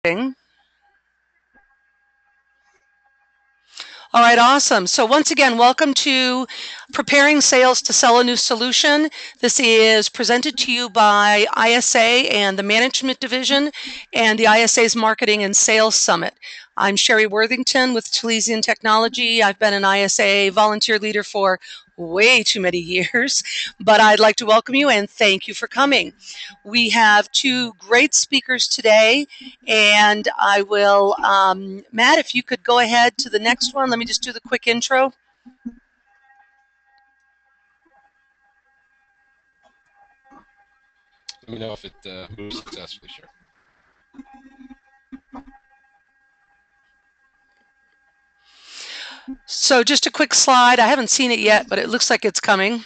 All right, awesome. So once again, welcome to Preparing Sales to Sell a New Solution. This is presented to you by ISA and the Management Division and the ISA's Marketing and Sales Summit. I'm Sherry Worthington with Talesian Technology. I've been an ISA volunteer leader for way too many years, but I'd like to welcome you and thank you for coming. We have two great speakers today, and I will, Matt, if you could go ahead to the next one. Let me just do the quick intro. Let me know if it moves successfully, sure. So just a quick slide. I haven't seen it yet, but it looks like it's coming.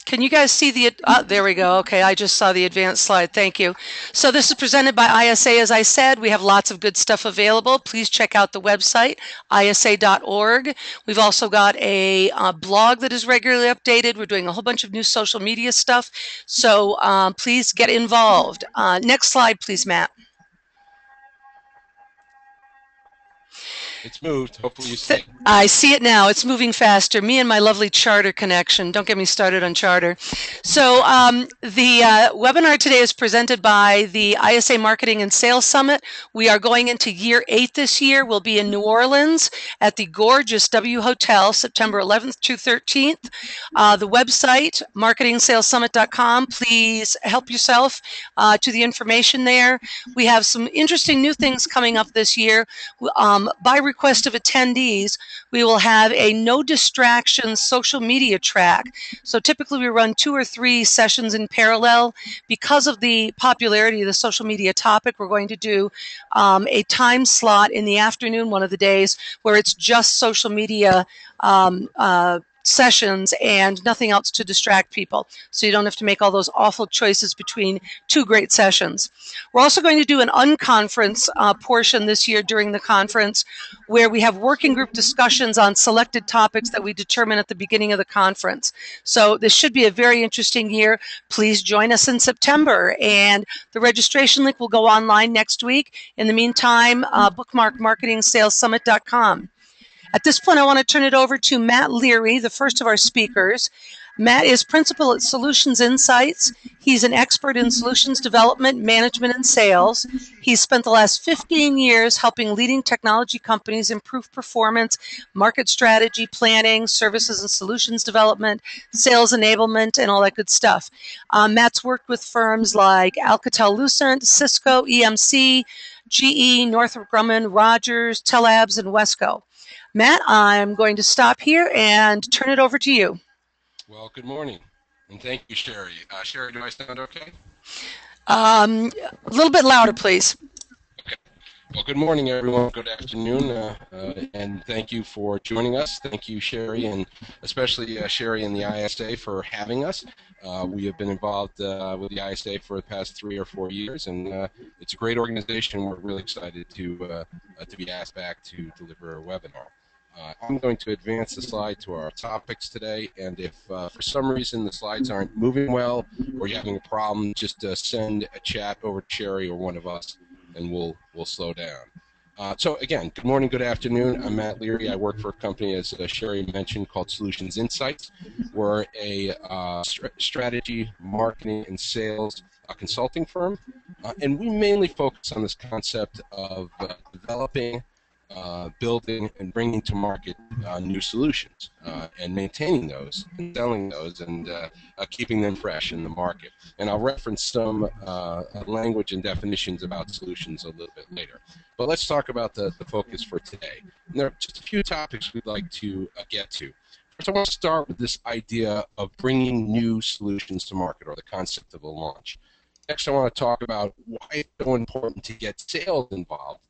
Can you guys see the, there we go. Okay, I just saw the advanced slide. Thank you. So this is presented by ISA. As I said, we have lots of good stuff available. Please check out the website, isa.org. We've also got a blog that is regularly updated. We're doing a whole bunch of new social media stuff. So please get involved. Next slide, please, Matt. It's moved. Hopefully you see it. I see it now. It's moving faster. Me and my lovely Charter connection. Don't get me started on Charter. So the webinar today is presented by the ISA Marketing and Sales Summit. We are going into year 8 this year. We'll be in New Orleans at the gorgeous W Hotel, September 11th to 13th. The website, marketingsalessummit.com. Please help yourself to the information there. We have some interesting new things coming up this year. By request of attendees, we will have a no distractions social media track. So typically we run 2 or 3 sessions in parallel. Because of the popularity of the social media topic, we're going to do a time slot in the afternoon one of the days where it's just social media sessions and nothing else to distract people. So you don't have to make all those awful choices between 2 great sessions. We're also going to do an unconference portion this year during the conference where we have working group discussions on selected topics that we determine at the beginning of the conference. So this should be a very interesting year. Please join us in September, and the registration link will go online next week. In the meantime, bookmark marketingsalessummit.com. At this point, I want to turn it over to Matt Leary, the first of our speakers. Matt is principal at Solutions Insights. He's an expert in solutions development, management, and sales. He's spent the last 15 years helping leading technology companies improve performance, market strategy, planning, services and solutions development, sales enablement, and all that good stuff. Matt's worked with firms like Alcatel-Lucent, Cisco, EMC, GE, Northrop Grumman, Rogers, Telabs, and Wesco. Matt, I'm going to stop here and turn it over to you. Well, good morning, and thank you, Sherry. Sherry, do I sound okay? A little bit louder, please. Okay. Well, good morning, everyone. Good afternoon, and thank you for joining us. Thank you, Sherry, and especially Sherry and the ISA for having us. We have been involved with the ISA for the past 3 or 4 years, and it's a great organization. We're really excited to be asked back to deliver a webinar. I'm going to advance the slide to our topics today, and if for some reason the slides aren't moving well or you're having a problem, just send a chat over to Sherry or one of us, and we'll slow down. So again, good morning, good afternoon. I'm Matt Leary. I work for a company, as Sherry mentioned, called Solutions Insights. We're a strategy, marketing, and sales consulting firm, and we mainly focus on this concept of developing, building, and bringing to market new solutions, and maintaining those, and selling those, and keeping them fresh in the market. And I'll reference some language and definitions about solutions a little bit later. But let's talk about the focus for today. And there are just a few topics we'd like to get to. First, I want to start with this idea of bringing new solutions to market, or the concept of a launch. Next, I want to talk about why it's so important to get sales involved.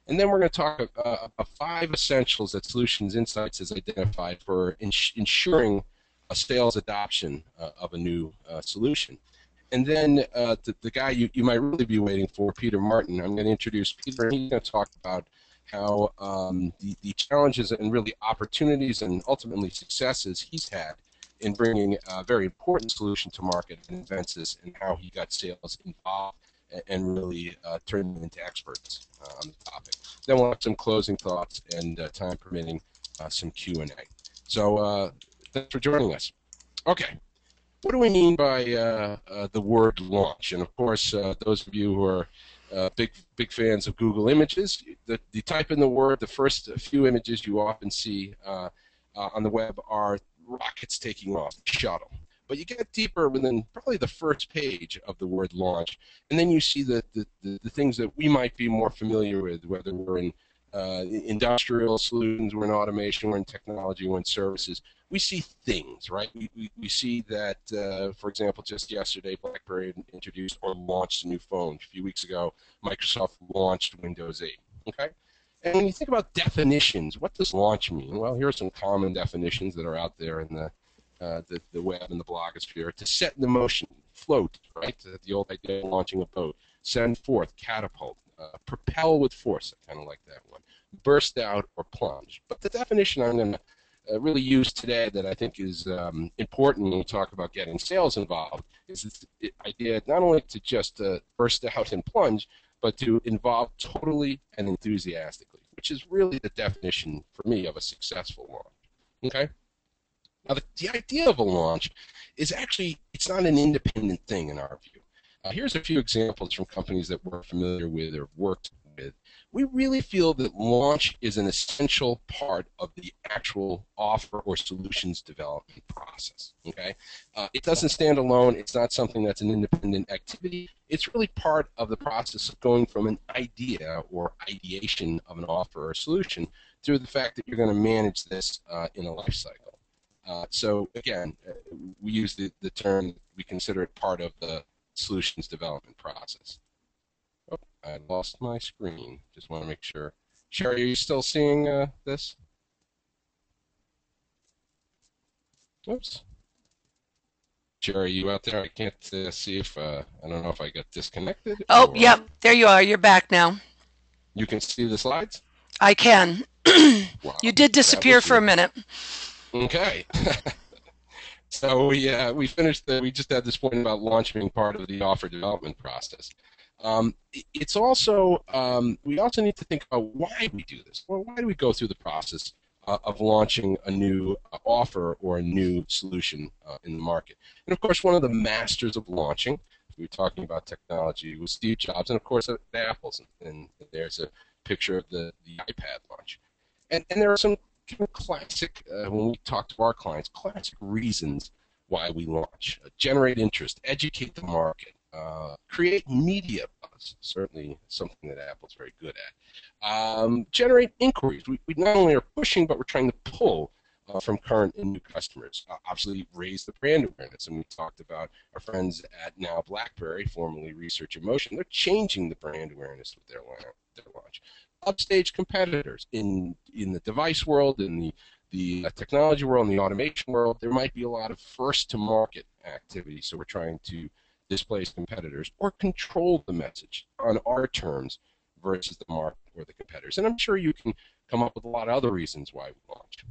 And then we're going to talk about 5 essentials that Solutions Insights has identified for ensuring a sales adoption of a new solution. And then the guy you might really be waiting for, Peter Martin, I'm going to introduce Peter, and he's going to talk about how the challenges and really opportunities and ultimately successes he's had in bringing a very important solution to market in Invensys, and how he got sales involved and really turned them into experts on the topic. Then we'll have some closing thoughts and, time permitting, some Q&A. So thanks for joining us. Okay, what do we mean by the word launch? And of course, those of you who are big fans of Google Images, you type in the word, the first few images you often see on the web are rockets taking off, shuttle. But you get deeper within probably the first page of the word launch, and then you see the things that we might be more familiar with, whether we're in industrial solutions, we're in automation, we're in technology, we're in services. We see things, right? We see that, for example, just yesterday, BlackBerry introduced or launched a new phone. A few weeks ago, Microsoft launched Windows 8, okay? And when you think about definitions, what does launch mean? Well, here are some common definitions that are out there in the web and the blogosphere. To set into motion, float, right? The old idea of launching a boat. Send forth, catapult. Propel with force, I kind of like that one. Burst out or plunge. But the definition I'm going to really use today that I think is important when we talk about getting sales involved is the idea not only to just burst out and plunge, but to involve totally and enthusiastically, which is really the definition for me of a successful launch. Okay? Now, the idea of a launch is actually, it's not an independent thing in our view. Here's a few examples from companies that we're familiar with or worked with. We really feel that launch is an essential part of the actual offer or solutions development process. Okay, it doesn't stand alone. It's not something that's an independent activity. It's really part of the process of going from an idea or ideation of an offer or solution through the fact that you're going to manage this in a life cycle. So again, we use the term, we consider it part of the solutions development process. Oh, I lost my screen. Just want to make sure. Sherry, are you still seeing this? Oops. Sherry, you out there? I can't see if, I don't know if I got disconnected. Oh, Or yep, there you are. You're back now. you can see the slides? I can. Wow, You did disappear for a minute. Okay. So we finished. We just had this point about launch being part of the offer development process. It's also we also need to think about why we do this. Well, why do we go through the process of launching a new offer or a new solution in the market? And of course, one of the masters of launching, we were talking about technology, was Steve Jobs, and of course, at Apple's. And there's a picture of the iPad launch. And there are some classic, when we talk to our clients, classic reasons why we launch. Generate interest, educate the market, create media buzz, certainly something that Apple's very good at. Generate inquiries. We not only are pushing, but we're trying to pull from current and new customers. Obviously, raise the brand awareness. And we talked about our friends at now BlackBerry, formerly Research in Motion. They're changing the brand awareness with their launch. Upstage competitors in the device world, in the technology world, in the automation world, there might be a lot of first-to-market activity. So we're trying to displace competitors or control the message on our terms versus the market or the competitors. And I'm sure you can come up with a lot of other reasons why we launch.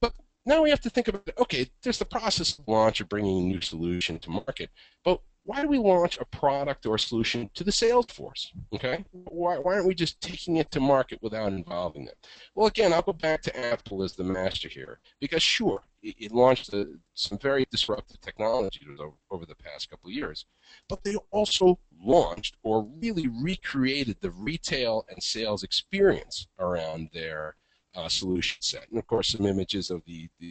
But now we have to think about, okay, there's the process of launch or bringing a new solution to market, but why do we launch a product or a solution to the sales force? Okay, why aren't we just taking it to market without involving them? Well, again, I'll go back to Apple as the master here, because sure, it launched some very disruptive technology over the past couple of years, but they also launched or really recreated the retail and sales experience around their solution set. And of course, some images of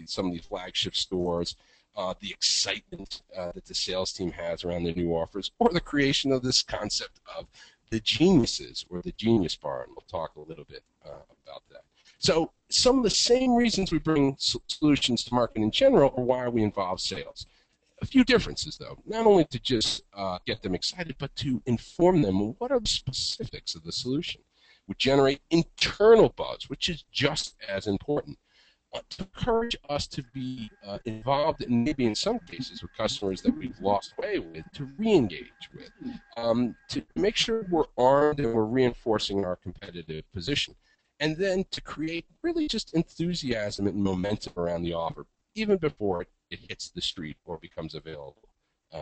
some of the flagship stores, the excitement that the sales team has around their new offers, or the creation of this concept of the geniuses or the genius bar, and we'll talk a little bit about that. So some of the same reasons we bring solutions to market in general are why we involve sales. A few differences, though, not only to just get them excited, but to inform them what are the specifics of the solution. We generate internal buzz, which is just as important. to encourage us to be involved, and maybe in some cases with customers that we've lost way with, to re-engage with, to make sure we're armed and we're reinforcing our competitive position, and then to create really just enthusiasm and momentum around the offer, even before it hits the street or becomes available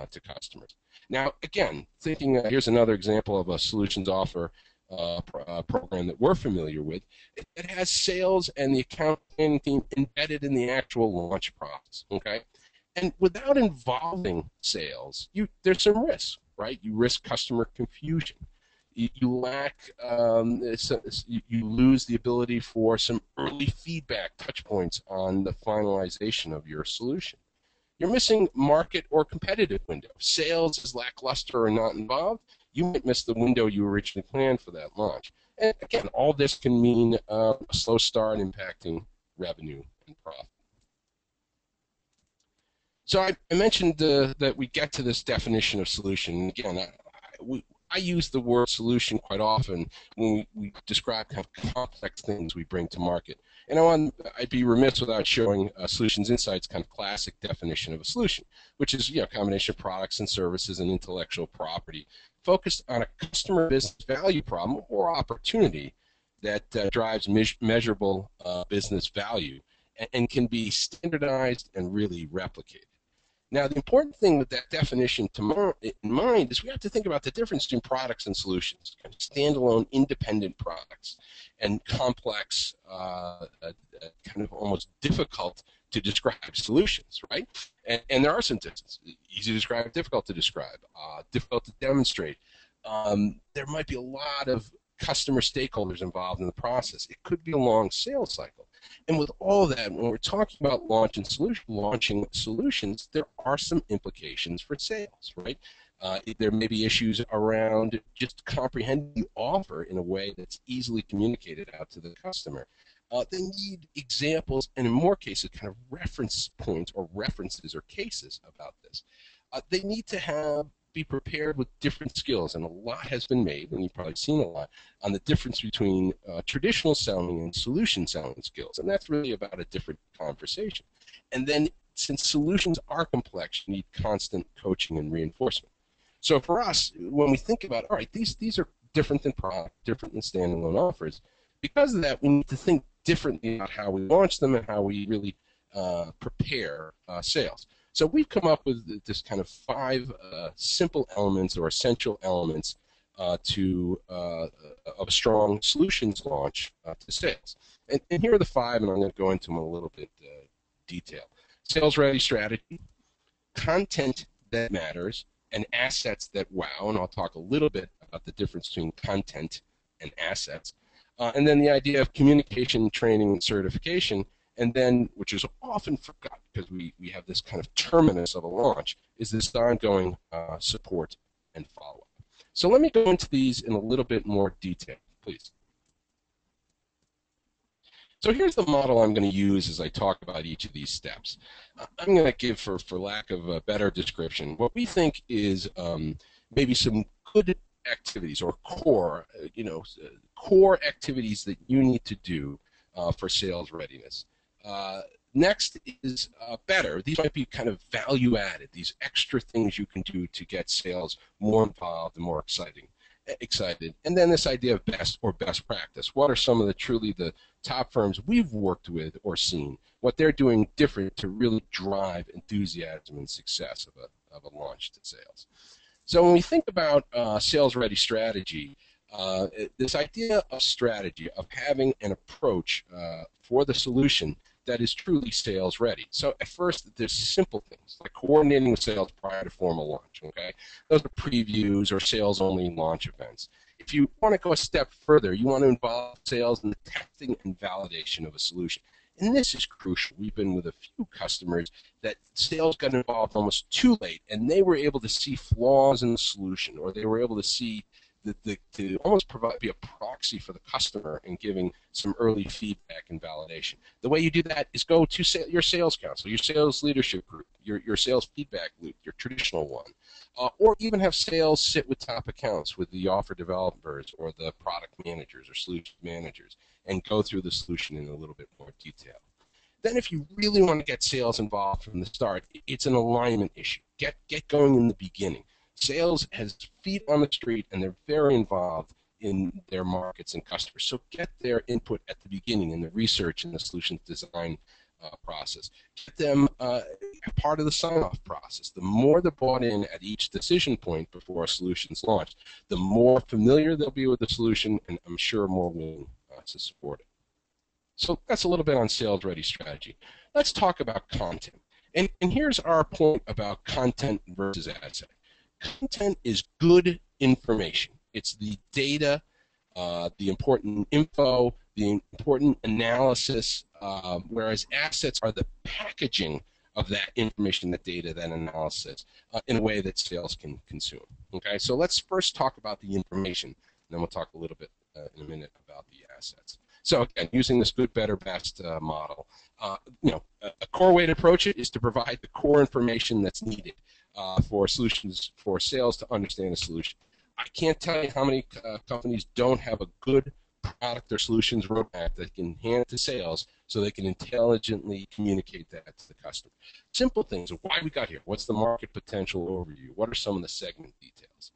to customers. Now, again, thinking here's another example of a solutions offer program that we're familiar with. It has sales and the account planning team embedded in the actual launch process. Okay, and without involving sales, there's some risk, right? You risk customer confusion. You lack, you lose the ability for some early feedback touch points on the finalization of your solution. You're missing market or competitive window. If sales is lackluster or not involved, you might miss the window you originally planned for that launch. And again, all this can mean a slow start impacting revenue and profit. So I mentioned that we get to this definition of solution. Again, I use the word solution quite often when we describe kind of complex things we bring to market. And I'd be remiss without showing Solutions Insight's kind of classic definition of a solution, which is a combination of products and services and intellectual property focused on a customer business value problem or opportunity that drives measurable business value and can be standardized and really replicated. Now, the important thing with that definition in mind is we have to think about the difference between products and solutions, kind of standalone, independent products, and complex, kind of almost difficult to describe solutions, right? And there are some differences. Easy to describe, difficult to describe, difficult to demonstrate. There might be a lot of customer stakeholders involved in the process. It could be a long sales cycle. And with all that, when we're talking about launching solutions, there are some implications for sales, right? There may be issues around just comprehending the offer in a way that's easily communicated out to the customer. They need examples, and in more cases, kind of reference points or references or cases about this. They need to be prepared with different skills, and a lot has been made, and you've probably seen a lot, on the difference between traditional selling and solution selling skills, and that's really about a different conversation. And then, since solutions are complex, you need constant coaching and reinforcement. So for us, when we think about, all right, these are different than product, different than standalone offers, because of that, we need to think differently about how we launch them and how we really prepare sales. So we've come up with this kind of 5 simple elements or essential elements of a strong solutions launch to sales. And here are the 5, and I'm going to go into them a little bit detail. Sales-ready strategy, content that matters, and assets that wow, and I'll talk a little bit about the difference between content and assets. And then the idea of communication, training, and certification, and then, which is often forgotten because we have this kind of terminus of a launch, is this ongoing support and follow-up. So let me go into these in a little bit more detail, please. So here's the model I'm going to use as I talk about each of these steps. I'm going to give, for lack of a better description, what we think is maybe some good activities or core activities that you need to do for sales readiness. Next is better. These might be kind of value added, these extra things you can do to get sales more involved and more excited. And then this idea of best or best practice. What are some of the top firms we've worked with or seen, what they're doing different to really drive enthusiasm and success of a launch to sales. So when we think about sales-ready strategy, this idea of strategy, of having an approach for the solution that is truly sales ready. So at first, there's simple things like coordinating with sales prior to formal launch. Okay, those are previews or sales-only launch events. If you want to go a step further, you want to involve sales in the testing and validation of a solution. And this is crucial. We've been with a few customers that sales got involved almost too late, and they were able to see flaws in the solution, or they were able to see to almost be a proxy for the customer in giving some early feedback and validation. The way you do that is go to your sales council, your sales leadership group, your sales feedback loop, your traditional one, or even have sales sit with top accounts with the offer developers or the product managers or solution managers and go through the solution in a little bit more detail. Then if you really want to get sales involved from the start, it's an alignment issue. Get going in the beginning. Sales has feet on the street, and they're very involved in their markets and customers. So get their input at the beginning in the research and the solutions design process. Get them part of the sign-off process. The more they're bought in at each decision point before a solution's launched, the more familiar they'll be with the solution, and I'm sure more willing to support it. So that's a little bit on sales-ready strategy. Let's talk about content. And here's our point about content versus asset. Content is good information. It's the data, the important info, the important analysis, whereas assets are the packaging of that information, that data, that analysis, in a way that sales can consume. Okay, so let's first talk about the information, and then we'll talk a little bit in a minute about the assets. So again, using this good, better, best model, a core way to approach it is to provide the core information that's needed for solutions, for sales to understand a solution. I can't tell you how many companies don't have a good product or solutions roadmap that can hand to sales so they can intelligently communicate that to the customer. Simple things: why we got here, what's the market potential overview, what are some of the segment details.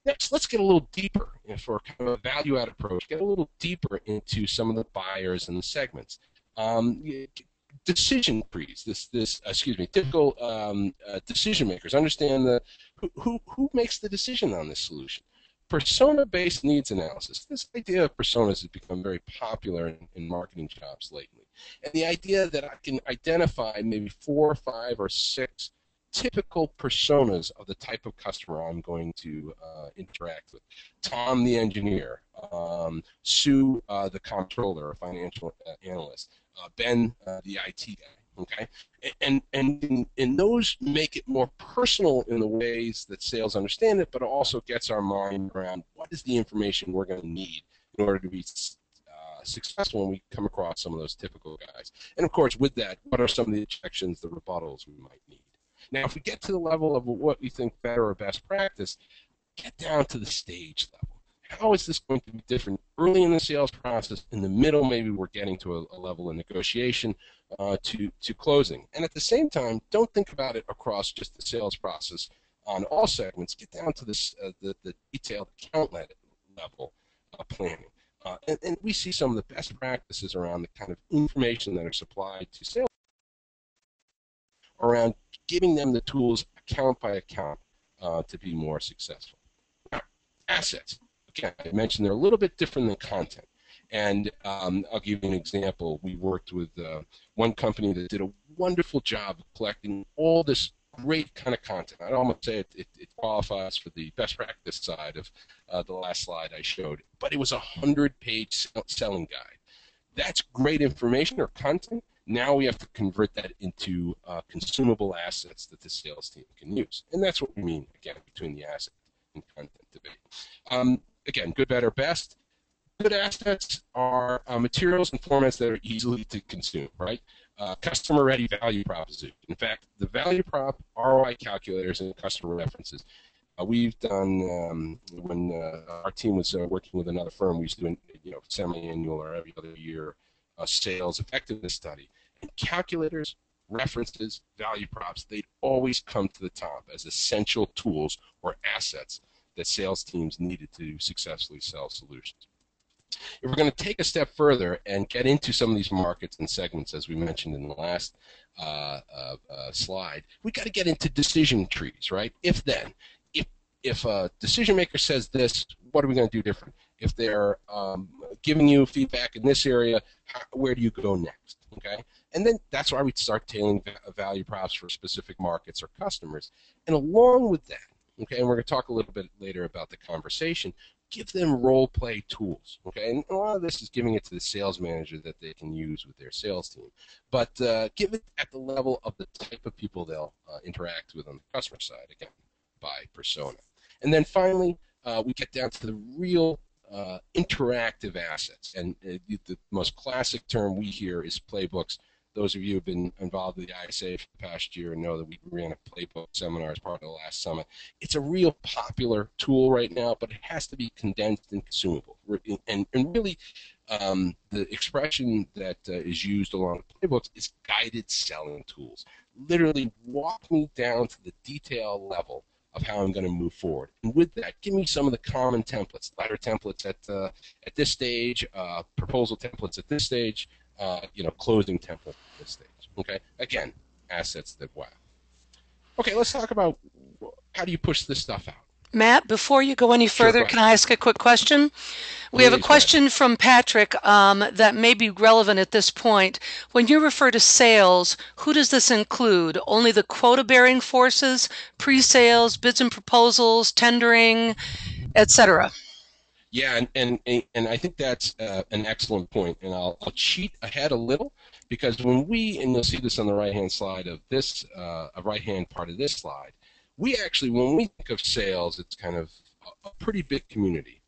Next, let's get a little deeper for kind of a value-add approach. Get a little deeper into some of the buyers and the segments. Decision trees. Typical decision makers. Understand who makes the decision on this solution. Persona-based needs analysis. This idea of personas has become very popular in marketing shops lately, and the idea that I can identify maybe 4, 5, or 6 typical personas of the type of customer I'm going to interact with. Tom, the engineer, Sue, the comptroller or financial analyst, Ben, the IT guy. Okay, and those make it more personal in the ways that sales understand it, but it also gets our mind around what is the information we're going to need in order to be successful when we come across some of those typical guys. And of course, with that, what are some of the objections, the rebuttals we might need? Now, if we get to the level of what we think better or best practice, get down to the stage level. How is this going to be different early in the sales process? In the middle, maybe we're getting to a level of negotiation to closing. And at the same time, don't think about it across just the sales process on all segments. Get down to this, the detailed account level planning. And we see some of the best practices around the kind of information that are supplied to sales around giving them the tools account by account to be more successful. Now, assets. Again, I mentioned they're a little bit different than content. And I'll give you an example. We worked with one company that did a wonderful job of collecting all this great kind of content. I'd almost say it qualifies for the best practice side of the last slide I showed. But it was a 100-page selling guide. That's great information or content. Now we have to convert that into consumable assets that the sales team can use. And that's what we mean, again, between the asset and content debate. Again, good, better, best. Good assets are materials and formats that are easily to consume, right? Customer-ready value proposition. In fact, the value prop, ROI calculators, and customer references. We've done, when our team was working with another firm, we used to do semi-annual or every other year sales effectiveness study. And calculators, references, value props, they'd always come to the top as essential tools or assets that sales teams needed to successfully sell solutions. If we're going to take a step further and get into some of these markets and segments, as we mentioned in the last slide, we got to get into decision trees, right? If-then. If a decision maker says this, what are we going to do different? If they're giving you feedback in this area, where do you go next? Okay, and then that's why we start tailoring value props for specific markets or customers. And along with that, okay, and we're going to talk a little bit later about the conversation, give them role play tools. Okay, and a lot of this is giving it to the sales manager that they can use with their sales team, but give it at the level of the type of people they'll interact with on the customer side, again, by persona. And then finally, we get down to the real interactive assets. And the most classic term we hear is Playbooks. those of you who have been involved with the ISA for the past year know that we ran a Playbook seminar as part of the last summit. It's a real popular tool right now, but it has to be condensed and consumable. And really, the expression that is used along with Playbooks is guided selling tools. Literally walk me down to the detail level of how I'm going to move forward. And with that, give me some of the common templates, letter templates at this stage, proposal templates at this stage, closing template at this stage. Okay, again, assets that wow. Okay, let's talk about how do you push this stuff out. Matt, before you go any further, Sure, can I ask a quick question? We have a question from Patrick that may be relevant at this point. When you refer to sales, who does this include? Only the quota-bearing forces, pre-sales, bids and proposals, tendering, etc.? Yeah, and I think that's an excellent point, and I'll cheat ahead a little because when and you'll see this on the right-hand slide of this, right-hand part of this slide, we actually, when we think of sales, it's kind of a pretty big community.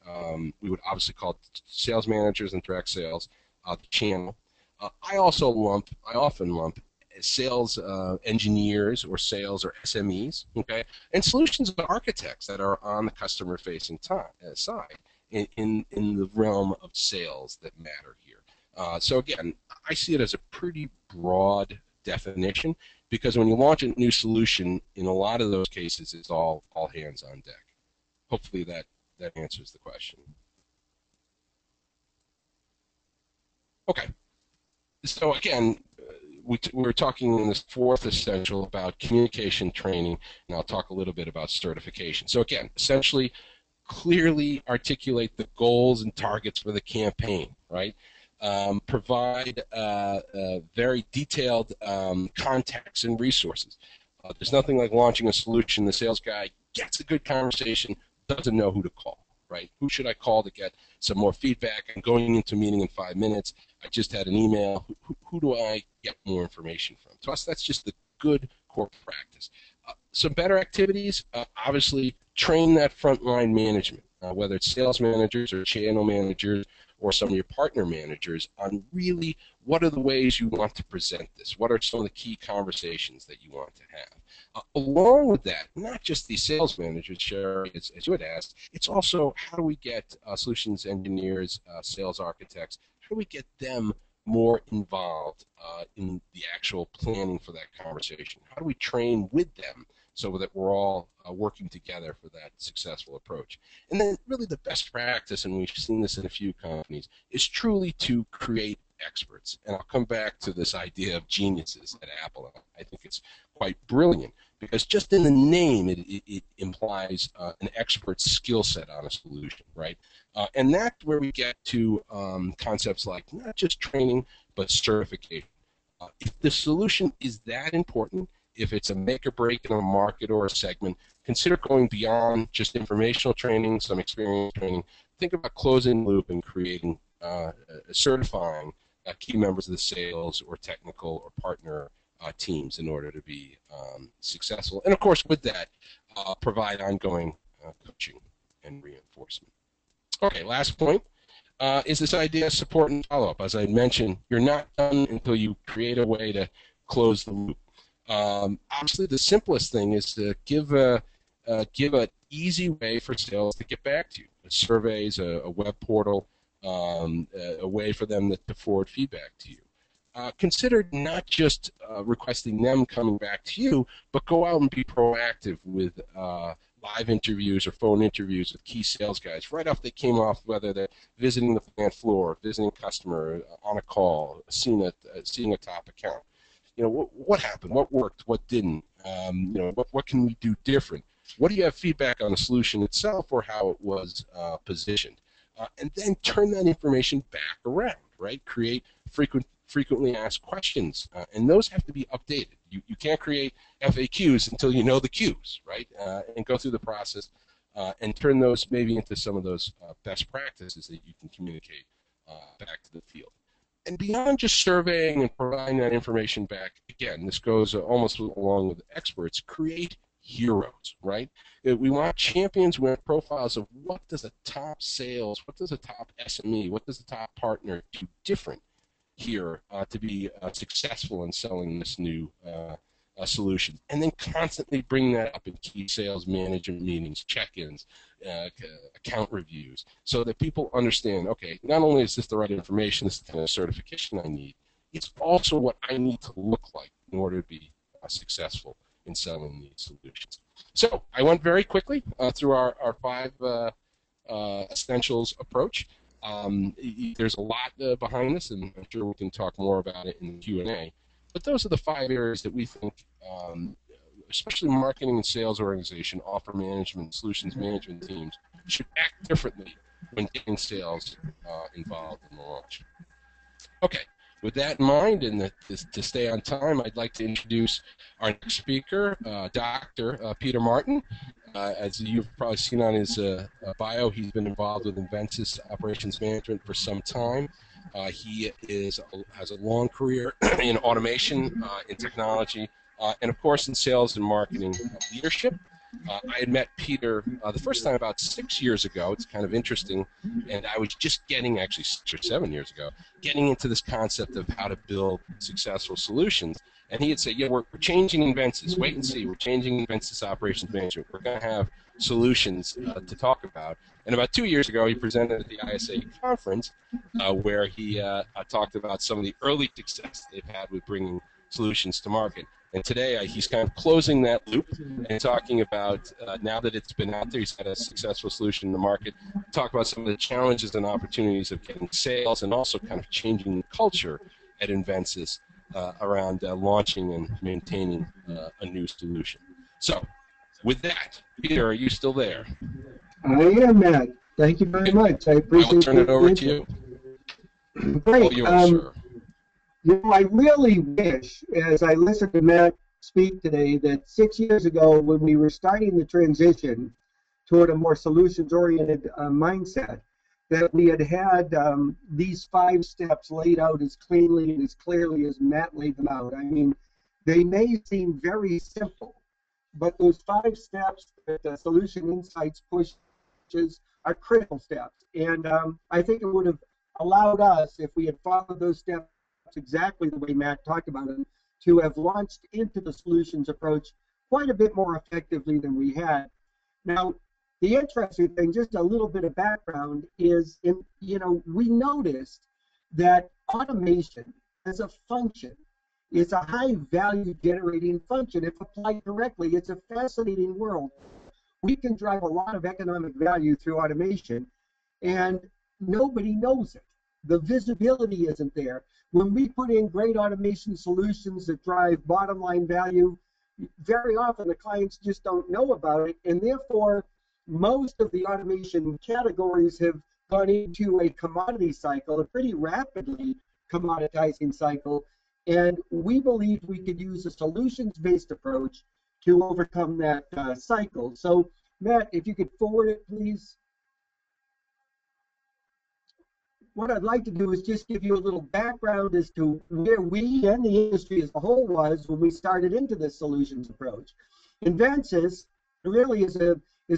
We would obviously call it sales managers and direct sales, the channel. I often lump sales engineers or sales or SMEs, okay, and solutions architects that are on the customer-facing side in the realm of sales that matter here. So again, I see it as a pretty broad definition because when you launch a new solution, in a lot of those cases, it's all hands on deck. Hopefully that answers the question. Okay. So again, we were talking in this fourth essential about communication training, and I'll talk a little bit about certification. So again, essentially, clearly articulate the goals and targets for the campaign, right? Provide very detailed contacts and resources. There's nothing like launching a solution. The sales guy gets a good conversation, doesn't know who to call, right? Who should I call to get some more feedback? I'm going into a meeting in 5 minutes. I just had an email. Who do I get more information from? To us, that's just the good core practice. Some better activities, obviously, train that frontline management, whether it's sales managers or channel managers or some of your partner managers, on really what are the ways you want to present this? What are some of the key conversations that you want to have? Along with that, not just the sales managers, Sherry, as you had asked, it's also how do we get solutions engineers, sales architects, how do we get them more involved in the actual planning for that conversation? How do we train with them so that we're all working together for that successful approach? And then really the best practice, and we've seen this in a few companies, is truly to create experts. And I'll come back to this idea of geniuses at Apple. I think it's quite brilliant because just in the name it implies an expert skill set on a solution, right? And that's where we get to concepts like not just training, but certification. If the solution is that important, if it's a make or break in a market or a segment, consider going beyond just informational training, some experience training. Think about closing the loop and creating, certifying key members of the sales or technical or partner teams in order to be successful. And of course, with that, provide ongoing coaching and reinforcement. Okay, last point is this idea of support and follow-up. As I mentioned, you're not done until you create a way to close the loop. Obviously, the simplest thing is to give an easy way for sales to get back to you. Surveys, a web portal, a way for them to forward feedback to you. Consider not just requesting them coming back to you, but go out and be proactive with live interviews or phone interviews with key sales guys right off they came off, whether they're visiting the plant floor, visiting a customer, on a call, seeing a top account. What happened, what worked, what didn't, what can we do different? What do you have feedback on the solution itself or how it was positioned? And then turn that information back around, right? Create frequently asked questions, and those have to be updated. You can't create FAQs until you know the Qs, right? And go through the process and turn those maybe into some of those best practices that you can communicate back to the field. And beyond just surveying and providing that information back, again, this goes almost along with experts, create heroes, right? We want champions, we want profiles of what does a top sales, what does a top SME, what does a top partner do different here to be successful in selling this new solution, and then constantly bring that up in key sales management meetings, check-ins, account reviews, so that people understand, okay, not only is this the right information, this is the kind of certification I need, it's also what I need to look like in order to be successful in selling these solutions. So I went very quickly through our five essentials approach. There's a lot behind this, and I'm sure we can talk more about it in the Q&A. But those are the five areas that we think, especially marketing and sales organization, offer management, solutions management teams should act differently when getting sales involved in the launch. Okay, with that in mind, and to stay on time, I'd like to introduce our next speaker, Dr. Peter Martin. As you've probably seen on his bio, he's been involved with Invensys Operations Management for some time. He has a long career in automation, in technology, and of course in sales and marketing leadership. I had met Peter the first time about 6 years ago. It's kind of interesting, and I was just getting, actually 6 or 7 years ago, getting into this concept of how to build successful solutions. And he had said, yeah, we're changing Invensys. Wait and see. We're changing Invensys Operations Management. We're going to have solutions to talk about. And about 2 years ago, he presented at the ISA conference where he talked about some of the early success they've had with bringing solutions to market. And today, he's kind of closing that loop and talking about, now that it's been out there, he's got a successful solution in the market, talk about some of the challenges and opportunities of getting sales and also kind of changing the culture at Invensys around launching and maintaining a new solution. So, with that, Peter, are you still there? I am, Matt. Thank you very much. I appreciate it. I will turn it over to you. Great. All yours, sir. You know, I really wish, as I listened to Matt speak today, that 6 years ago, when we were starting the transition toward a more solutions-oriented mindset, that we had these 5 steps laid out as cleanly and as clearly as Matt laid them out. I mean, they may seem very simple, but those 5 steps that the Solution Insights pushes are critical steps. And I think it would have allowed us, if we had followed those steps exactly the way Matt talked about it, to have launched into the solutions approach quite a bit more effectively than we had. Now, the interesting thing, just a little bit of background, is we noticed that automation as a function is a high value generating function. If applied correctly, it's a fascinating world. We can drive a lot of economic value through automation, and nobody knows it. The visibility isn't there. When we put in great automation solutions that drive bottom line value, very often the clients just don't know about it, and therefore most of the automation categories have gone into a commodity cycle, a pretty rapidly commoditizing cycle, and we believe we could use a solutions-based approach to overcome that cycle. So, Matt, if you could forward it, please. What I'd like to do is just give you a little background as to where we and the industry as a whole was when we started into this solutions approach. Invensys really is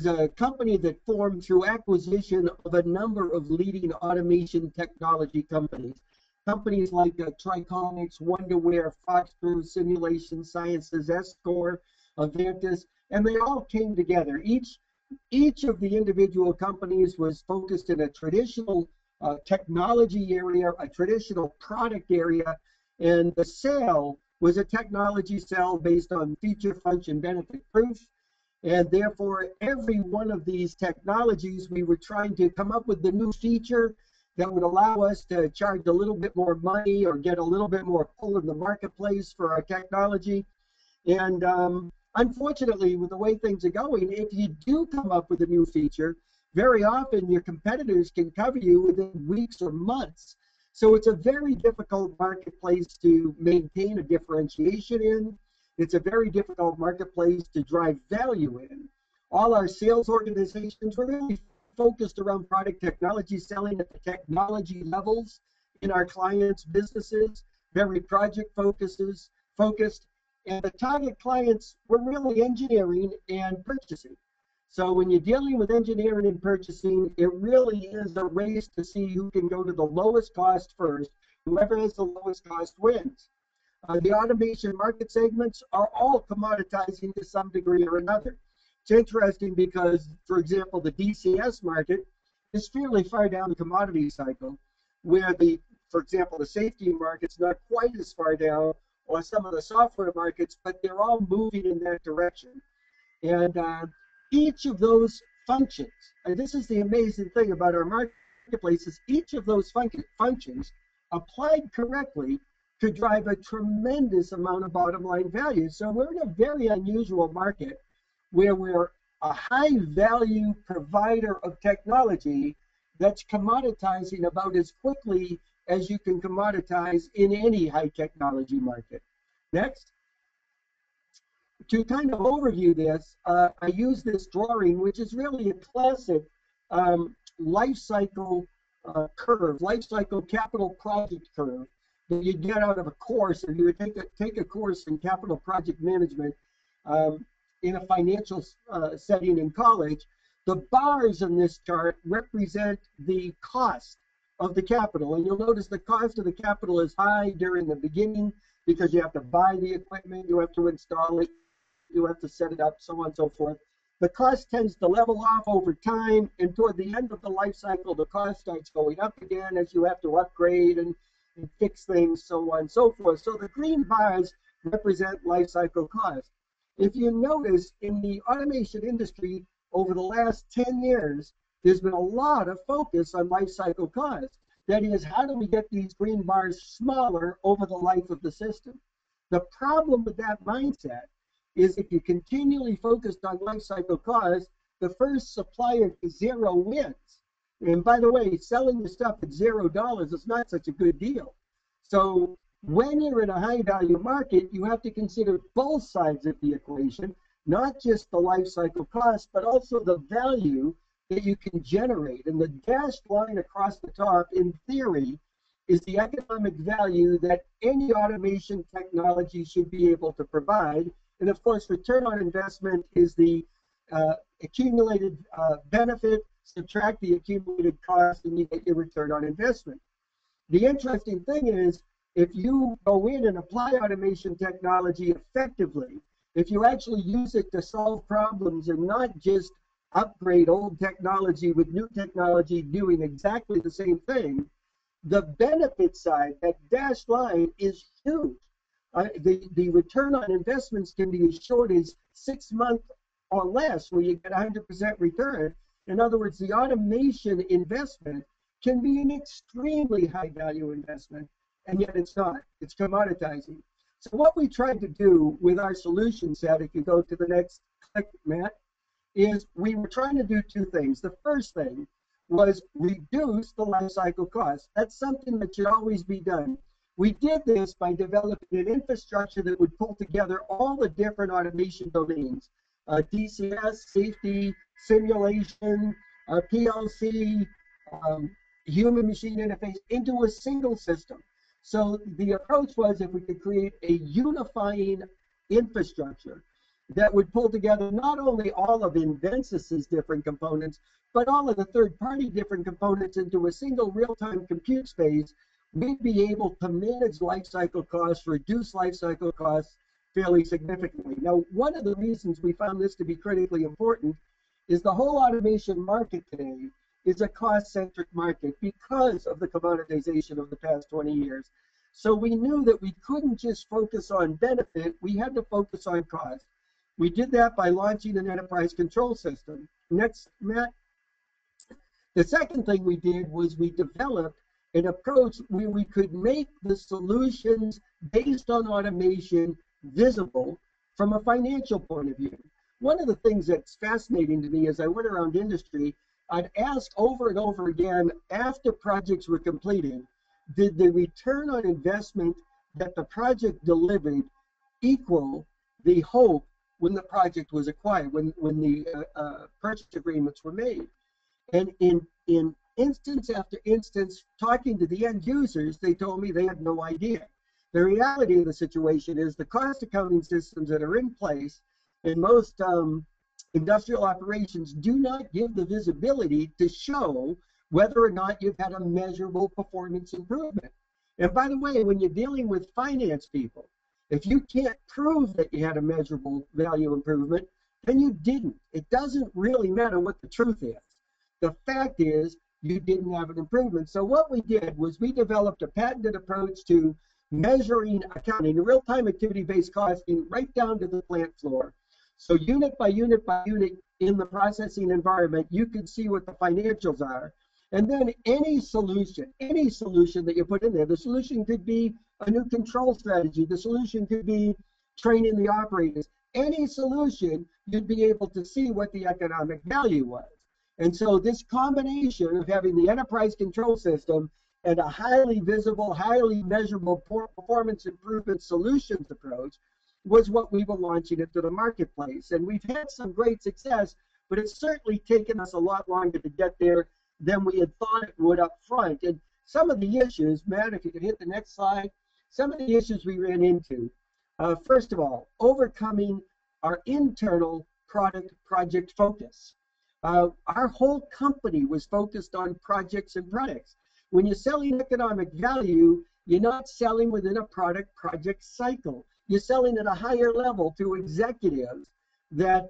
a company that formed through acquisition of a number of leading automation technology companies. Companies like Triconics, Wonderware, Foxbrew, Simulation Sciences, Escor, Avantis, and they all came together. Each of the individual companies was focused in a traditional technology area, a traditional product area, and the sale was a technology sale based on feature, function, benefit, proof, and therefore every one of these technologies we were trying to come up with the new feature that would allow us to charge a little bit more money or get a little bit more pull in the marketplace for our technology. And unfortunately, with the way things are going, if you do come up with a new feature, very often your competitors can cover you within weeks or months. So it's a very difficult marketplace to maintain a differentiation in. It's a very difficult marketplace to drive value in. All our sales organizations were really focused around product technology selling at the technology levels in our clients' businesses, very project focused, and the target clients were really engineering and purchasing. So when you're dealing with engineering and purchasing, it really is a race to see who can go to the lowest cost first, Whoever has the lowest cost wins. The automation market segments are all commoditizing to some degree or another. It's interesting because, for example, the DCS market is fairly far down the commodity cycle, where for example, the safety market's not quite as far down, or some of the software markets, but they're all moving in that direction. And each of those functions, and this is the amazing thing about our marketplace, is each of those functions applied correctly could drive a tremendous amount of bottom line value. So we're in a very unusual market where we're a high value provider of technology that's commoditizing about as quickly as you can commoditize in any high technology market. Next. To kind of overview this, I use this drawing, which is really a classic life cycle curve, life cycle capital project curve that you get out of a course, or you would take a course in capital project management in a financial setting in college. The bars in this chart represent the cost of the capital, and you'll notice the cost of the capital is high during the beginning because you have to buy the equipment, you have to install it, you have to set it up, so on and so forth. The cost tends to level off over time, and toward the end of the life cycle, the cost starts going up again as you have to upgrade and fix things, so on and so forth. So the green bars represent life cycle cost. If you notice, in the automation industry over the last 10 years, there's been a lot of focus on life cycle cost. That is, how do we get these green bars smaller over the life of the system? The problem with that mindset is if you continually focused on life cycle cost, the first supplier to zero wins. And by the way, selling the stuff at $0 is not such a good deal. So when you're in a high value market, you have to consider both sides of the equation, not just the life cycle cost, but also the value that you can generate. And the dashed line across the top, in theory, is the economic value that any automation technology should be able to provide. And of course, return on investment is the accumulated benefit, subtract the accumulated cost, and you get your return on investment. The interesting thing is, if you go in and apply automation technology effectively, if you actually use it to solve problems and not just upgrade old technology with new technology doing exactly the same thing, the benefit side, that dashed line, is huge. The return on investments can be as short as 6 months or less, where you get 100% return. In other words, the automation investment can be an extremely high value investment, and yet it's not. It's commoditizing. So what we tried to do with our solution set, if you go to the next click, Matt, is we were trying to do two things. The first thing was reduce the life cycle cost. That's something that should always be done. We did this by developing an infrastructure that would pull together all the different automation domains, DCS, safety, simulation, PLC, human-machine interface, into a single system. So the approach was, if we could create a unifying infrastructure that would pull together not only all of Invensys' different components, but all of the third-party different components into a single real-time compute space, we'd be able to manage lifecycle costs, reduce lifecycle costs fairly significantly. Now, one of the reasons we found this to be critically important is the whole automation market today is a cost-centric market because of the commoditization of the past 20 years. So we knew that we couldn't just focus on benefit, we had to focus on cost. We did that by launching an enterprise control system. Next, Matt. The second thing we did was we developed an approach where we could make the solutions based on automation visible from a financial point of view. One of the things that's fascinating to me as I went around industry, I'd ask over and over again, after projects were completed, did the return on investment that the project delivered equal the hope when the project was acquired, when the purchase agreements were made? And in instance after instance, talking to the end users, they told me they had no idea. The reality of the situation is the cost accounting systems that are in place in most industrial operations do not give the visibility to show whether or not you've had a measurable performance improvement. And by the way, when you're dealing with finance people, if you can't prove that you had a measurable value improvement, then you didn't. It doesn't really matter what the truth is. The fact is you didn't have an improvement. So what we did was we developed a patented approach to measuring accounting, real-time activity-based costing right down to the plant floor. So unit by unit by unit in the processing environment, you can see what the financials are. And then any solution that you put in there, the solution could be a new control strategy. The solution could be training the operators. Any solution, you'd be able to see what the economic value was. And so this combination of having the enterprise control system and a highly visible, highly measurable performance improvement solutions approach was what we were launching into the marketplace. And we've had some great success, but it's certainly taken us a lot longer to get there than we had thought it would up front. And some of the issues, Matt, if you could hit the next slide, some of the issues we ran into. First of all, overcoming our internal project focus. Our whole company was focused on projects and products. When you're selling economic value, you're not selling within a project cycle. You're selling at a higher level to executives that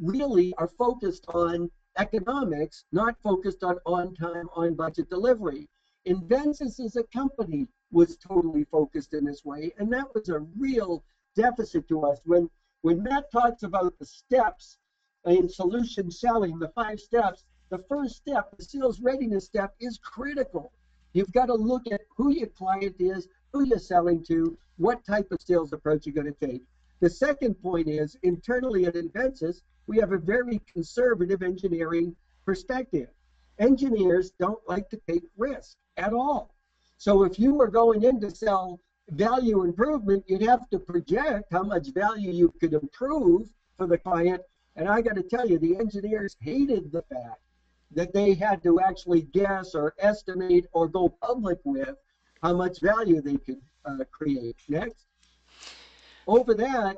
really are focused on economics, not focused on time, on budget delivery. Invensys as a company was totally focused in this way, and that was a real deficit to us. When Matt talks about the steps in solution selling, the 5 steps, the first step, the sales readiness step, is critical. You've got to look at who your client is, who you're selling to, what type of sales approach you're going to take. The second point is, internally at Invensys, we have a very conservative engineering perspective. Engineers don't like to take risk at all. So if you were going in to sell value improvement, you'd have to project how much value you could improve for the client. And I got to tell you, the engineers hated the fact that they had to actually guess or estimate or go public with how much value they could create. Next. Over that,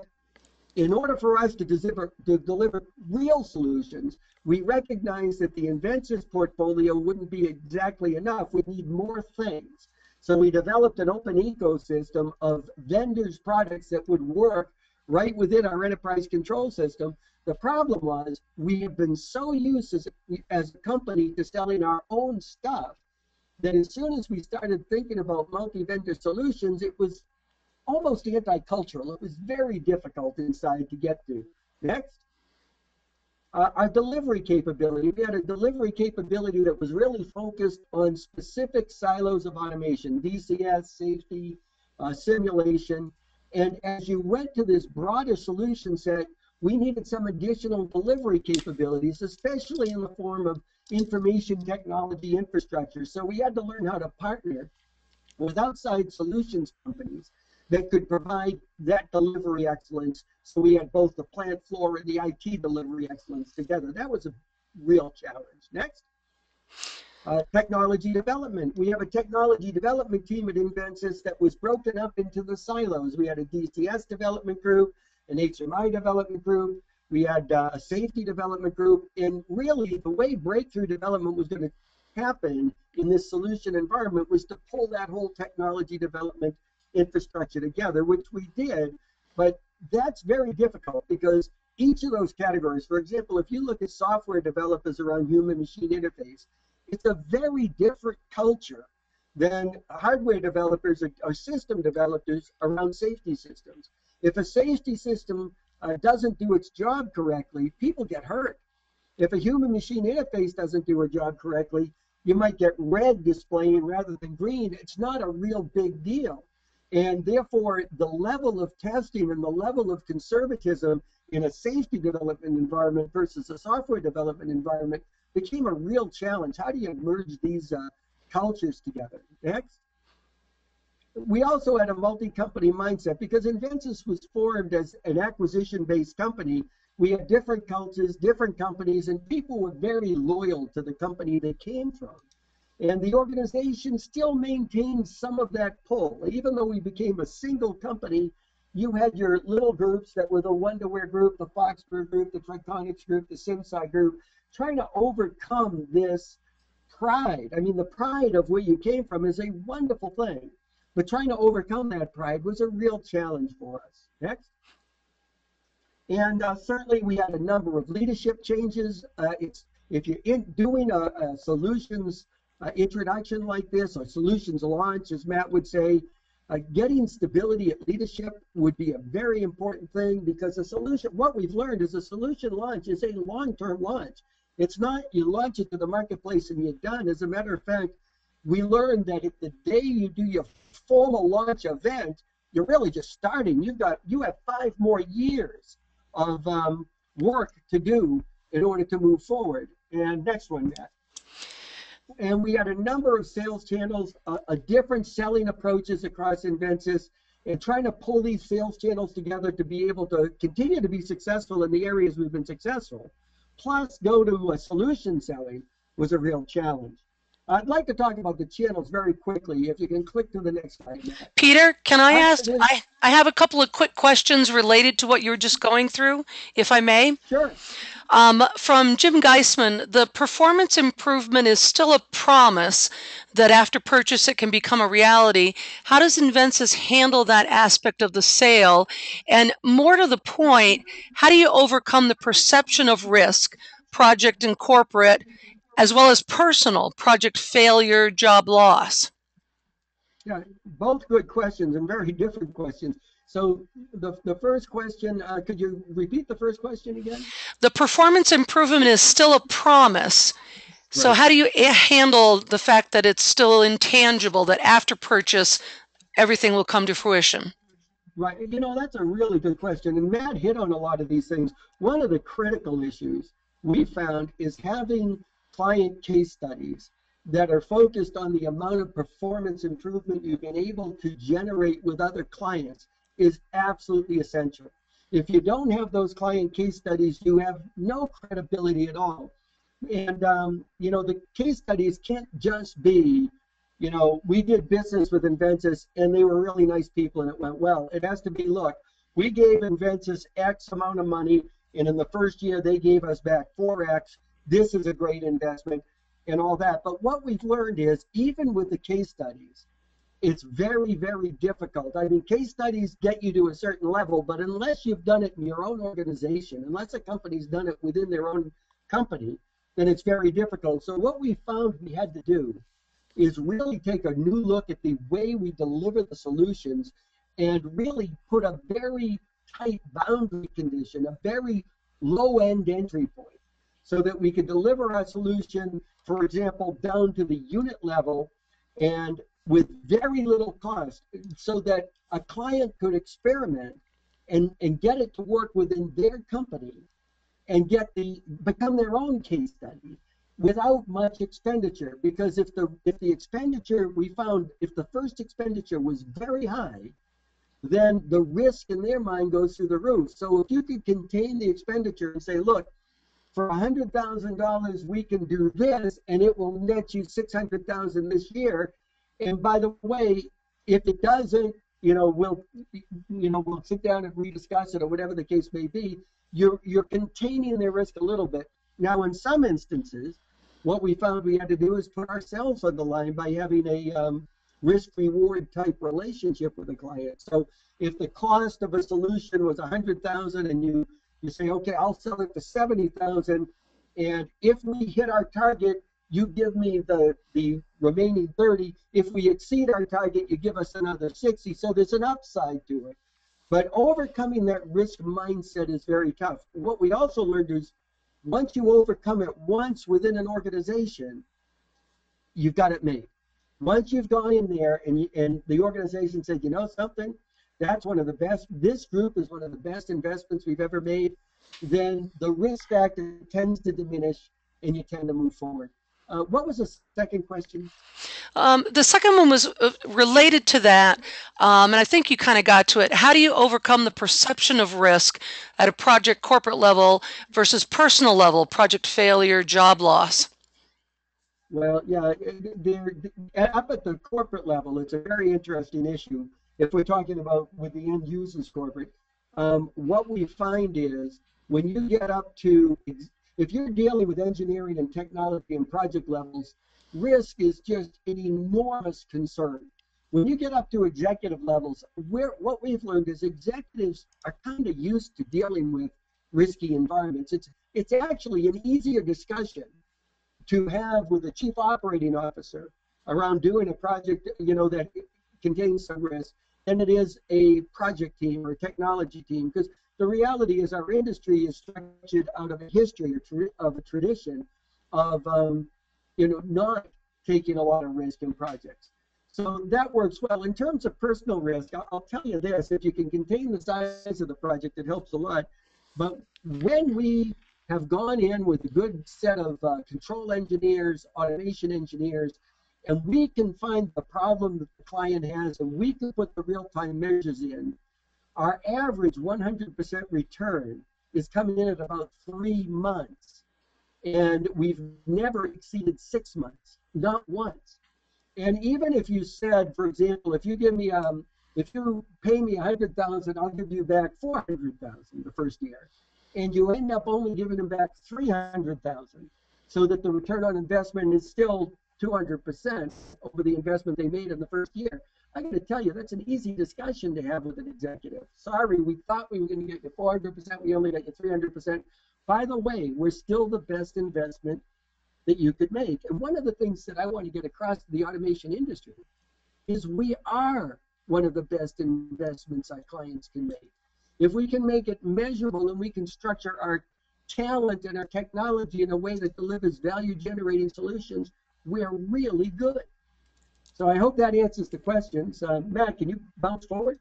in order for us to deliver real solutions, we recognize that the Invensys portfolio wouldn't be exactly enough. We need more things. So we developed an open ecosystem of vendors' products that would work right within our enterprise control system. The problem was we have been so used as a company to selling our own stuff that as soon as we started thinking about multi-vendor solutions, it was almost anti-cultural. It was very difficult inside to get to. Next. Our delivery capability. We had a delivery capability that was really focused on specific silos of automation, DCS, safety, simulation. And as you went to this broader solution set, we needed some additional delivery capabilities, especially in the form of information technology infrastructure. So we had to learn how to partner with outside solutions companies that could provide that delivery excellence. So we had both the plant floor and the IT delivery excellence together. That was a real challenge. Next. Technology development. We have a technology development team at Invensys that was broken up into the silos. We had a DCS development group, an HMI development group, we had a safety development group, and really the way breakthrough development was going to happen in this solution environment was to pull that whole technology development infrastructure together, which we did, but that's very difficult because each of those categories, for example, if you look at software developers around human-machine interface, it's a very different culture than hardware developers or system developers around safety systems. If a safety system doesn't do its job correctly, people get hurt. If a human-machine interface doesn't do a job correctly, you might get red displaying rather than green. It's not a real big deal. And therefore, the level of testing and the level of conservatism in a safety development environment versus a software development environment became a real challenge. How do you merge these cultures together? Next. We also had a multi-company mindset because Invensys was formed as an acquisition-based company. We had different cultures, different companies, and people were very loyal to the company they came from. And the organization still maintains some of that pull. Even though we became a single company, you had your little groups that were the Wonderware group, the Foxbird group, the Triconics group, the SimSci group, trying to overcome this pride. I mean, the pride of where you came from is a wonderful thing. But trying to overcome that pride was a real challenge for us. Next. And certainly we had a number of leadership changes. If you're doing a solutions introduction like this, or solutions launch, as Matt would say, getting stability at leadership would be a very important thing, because a solution, what we've learned is a solution launch is a long-term launch. It's not you launch it to the marketplace and you're done. As a matter of fact, we learned that if the day you do your formal launch event, you're really just starting. You have 5 more years of work to do in order to move forward. And next one, Matt. And we had a number of sales channels, different selling approaches across Invensys, and trying to pull these sales channels together to be able to continue to be successful in the areas we've been successful, plus go to a solution selling, was a real challenge. I'd like to talk about the channels very quickly. If you can click to the next slide, Matt. Peter, can I ask, I have a couple of quick questions related to what you were just going through, if I may. Sure. From Jim Geisman, the performance improvement is still a promise that after purchase it can become a reality. How does Invensys handle that aspect of the sale? And more to the point, how do you overcome the perception of risk, project and corporate, as well as personal, project failure, job loss? Yeah, both good questions and very different questions. So the first question, could you repeat the first question again? The performance improvement is still a promise. So Right. how do you handle the fact that it's still intangible, that after purchase, everything will come to fruition? Right. You know, that's a really good question. And Matt hit on a lot of these things. One of the critical issues we found is having client case studies that are focused on the amount of performance improvement you've been able to generate with other clients is absolutely essential. If you don't have those client case studies, you have no credibility at all. And, you know, the case studies can't just be, you know, we did business with Invensys and they were really nice people and it went well. It has to be, look, we gave Invensys X amount of money and in the first year they gave us back 4X. This is a great investment and all that. But what we've learned is, even with the case studies, it's very, very difficult. I mean, case studies get you to a certain level, but unless you've done it in your own organization, unless a company's done it within their own company, then it's very difficult. So what we found we had to do is really take a new look at the way we deliver the solutions and really put a very tight boundary condition, a very low-end entry point, so that we could deliver our solution, for example, down to the unit level and with very little cost, so that a client could experiment and get it to work within their company and become their own case study without much expenditure. Because if the expenditure, we found, if the first expenditure was very high, then the risk in their mind goes through the roof. So if you could contain the expenditure and say, look, for $100,000 we can do this and it will net you $600,000 this year. And by the way, if it doesn't, we'll sit down and rediscuss it, or whatever the case may be. You're containing their risk a little bit. Now, in some instances, what we found we had to do is put ourselves on the line by having a risk-reward type relationship with the client. So if the cost of a solution was $100,000 and you say, okay, I'll sell it for $70,000, and if we hit our target, you give me the remaining 30. If we exceed our target, you give us another 60. So there's an upside to it. But overcoming that risk mindset is very tough. What we also learned is, once you overcome it once within an organization, you've got it made. Once you've gone in there and the organization said, you know something, that's one of the best, this group is one of the best investments we've ever made, then the risk factor tends to diminish and you tend to move forward. What was the second question? The second one was related to that, and I think you kind of got to it. How do you overcome the perception of risk at a project corporate level versus personal level, project failure, job loss? Well, yeah, up at the corporate level, it's a very interesting issue. If we're talking about with the end users corporate, what we find is when you get up to, if you're dealing with engineering and technology and project levels, risk is just an enormous concern. When you get up to executive levels, what we've learned is executives are kind of used to dealing with risky environments. It's actually an easier discussion to have with a chief operating officer around doing a project, that contains some risk than it is a project team or a technology team, because the reality is our industry is structured out of a history of a tradition of not taking a lot of risk in projects. So that works well. In terms of personal risk, I'll tell you this: if you can contain the size of the project, it helps a lot. But when we have gone in with a good set of control engineers, automation engineers, and we can find the problem that the client has, and we can put the real-time measures in, our average 100% return is coming in at about 3 months. And we've never exceeded 6 months, not once. And even if you said, for example, if you pay me 100,000, I'll give you back 400,000 the first year, and you end up only giving them back 300,000, so that the return on investment is still 200% over the investment they made in the first year. I got to tell you, that's an easy discussion to have with an executive. Sorry, we thought we were going to get you 400%, we only got you 300%. By the way, we're still the best investment that you could make. And one of the things that I want to get across to the automation industry is we are one of the best investments our clients can make. If we can make it measurable and we can structure our talent and our technology in a way that delivers value-generating solutions, we're really good. So I hope that answers the questions. Matt, can you bounce forward?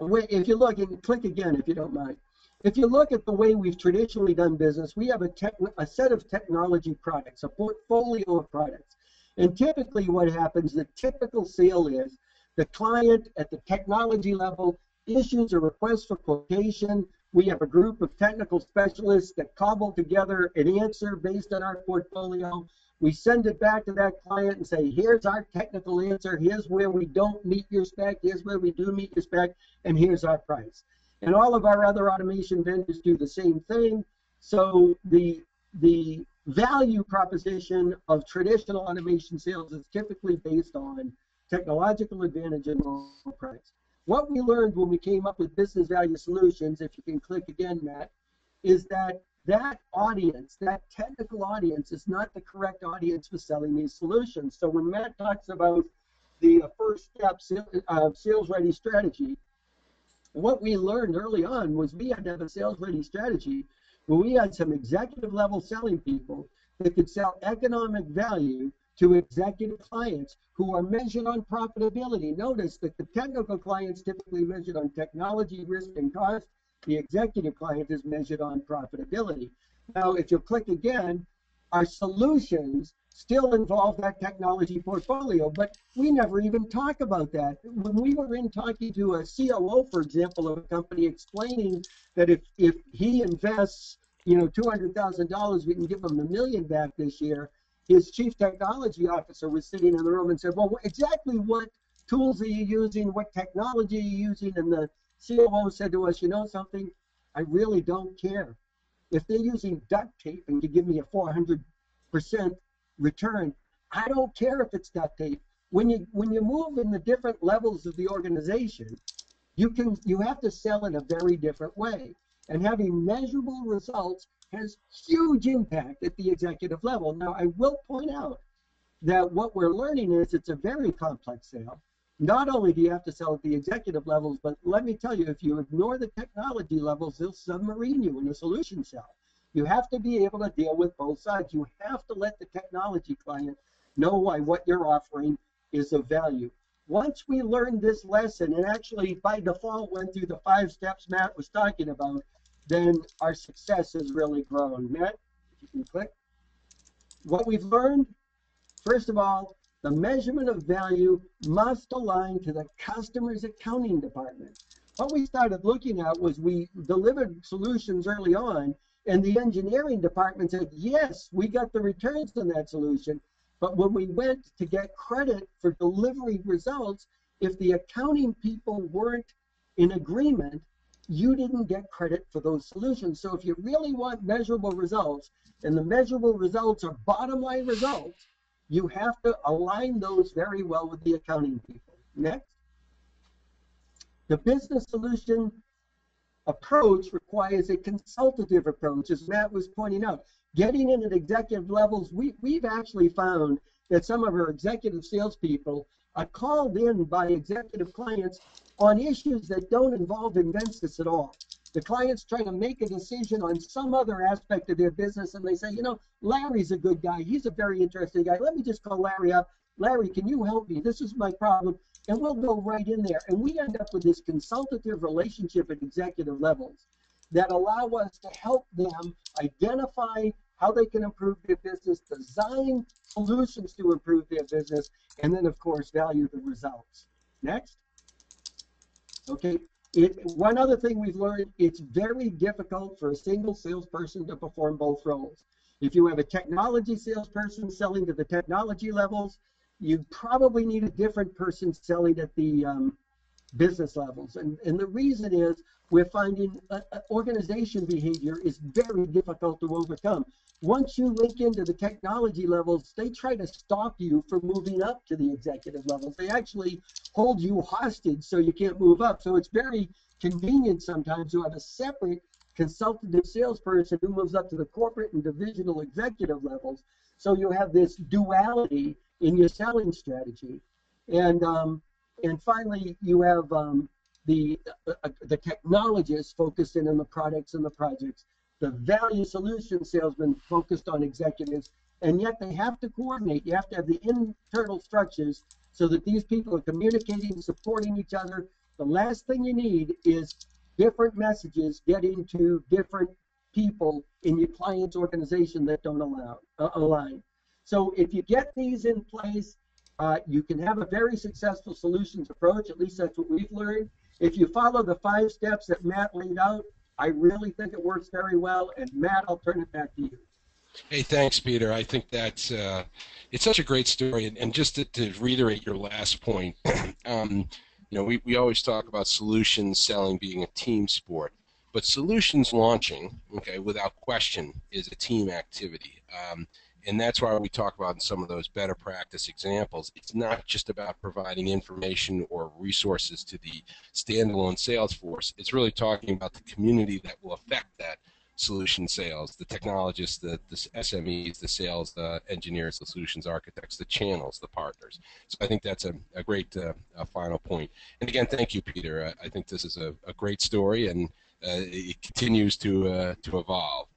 If you look, and click again if you don't mind. If you look at the way we've traditionally done business, we have a set of technology products, a portfolio of products. And typically what happens, the typical sale is the client at the technology level issues a request for quotation. We have a group of technical specialists that cobble together an answer based on our portfolio. We send it back to that client and say, here's our technical answer, here's where we don't meet your spec, here's where we do meet your spec, and here's our price. And all of our other automation vendors do the same thing. So the value proposition of traditional automation sales is typically based on technological advantage and low price. What we learned when we came up with business value solutions, if you can click again, Matt, is that audience, that technical audience, is not the correct audience for selling these solutions. So when Matt talks about the first step sales-ready strategy, what we learned early on was we had to have a sales-ready strategy where we had some executive-level selling people that could sell economic value to executive clients who are measured on profitability. Notice that the technical clients typically measured on technology, risk, and cost. The executive client is measured on profitability. Now, if you click again, our solutions still involve that technology portfolio, but we never even talk about that. When we were in talking to a COO, for example, of a company, explaining that if he invests, $200,000, we can give him $1 million back this year, his chief technology officer was sitting in the room and said, well, exactly what tools are you using? What technology are you using? And the COO said to us, you know something? I really don't care. If they're using duct tape and you give me a 400% return, I don't care if it's duct tape. When you move in the different levels of the organization, you have to sell in a very different way. And having measurable results has huge impact at the executive level. Now, I will point out that what we're learning is it's a very complex sale. Not only do you have to sell at the executive levels, but let me tell you, if you ignore the technology levels, they'll submarine you in a solution sell. You have to be able to deal with both sides. You have to let the technology client know why what you're offering is of value. Once we learned this lesson, and actually by default went through the 5 steps Matt was talking about, then our success has really grown. Matt, if you can click. What we've learned, first of all, the measurement of value must align to the customer's accounting department. What we started looking at was we delivered solutions early on, and the engineering department said, yes, we got the returns on that solution. But when we went to get credit for delivery results, if the accounting people weren't in agreement, you didn't get credit for those solutions. So if you really want measurable results, and the measurable results are bottom line results, You have to align those very well with the accounting people. Next. The business solution approach requires a consultative approach, as Matt was pointing out. Getting in at executive levels, we've actually found that some of our executive salespeople are called in by executive clients on issues that don't involve Invensys at all. The client's trying to make a decision on some other aspect of their business, and they say, you know, Larry's a good guy. He's a very interesting guy. Let me just call Larry up. Larry, can you help me? This is my problem. And we'll go right in there. And we end up with this consultative relationship at executive levels that allow us to help them identify how they can improve their business, design solutions to improve their business, and then, of course, value the results. Next. Okay. One other thing we've learned, it's very difficult for a single salesperson to perform both roles. If you have a technology salesperson selling to the technology levels, you probably need a different person selling at the business levels. And the reason is we're finding organization behavior is very difficult to overcome. Once you link into the technology levels, they try to stop you from moving up to the executive levels. They actually hold you hostage so you can't move up. So it's very convenient sometimes to have a separate consultative salesperson who moves up to the corporate and divisional executive levels. So you have this duality in your selling strategy. And finally, you have the technologists focused in on the products and the projects, the value solution salesmen focused on executives, and yet they have to coordinate. You have to have the internal structures so that these people are communicating, supporting each other. The last thing you need is different messages getting to different people in your client's organization that don't align. So if you get these in place, you can have a very successful solutions approach. At least that's what we've learned. If you follow the 5 steps that Matt laid out, I really think it works very well. And Matt, I'll turn it back to you. Hey, thanks, Peter. I think that's it's such a great story. And just to reiterate your last point, you know, we always talk about solutions selling being a team sport, but solutions launching, okay, without question, is a team activity. And that's why we talk about in some of those better practice examples, it's not just about providing information or resources to the standalone sales force. It's really talking about the community that will affect that solution sales, the technologists, the SMEs, the sales, the engineers, the solutions architects, the channels, the partners. So I think that's a great final point. And again, thank you, Peter. I think this is a great story, and it continues to evolve.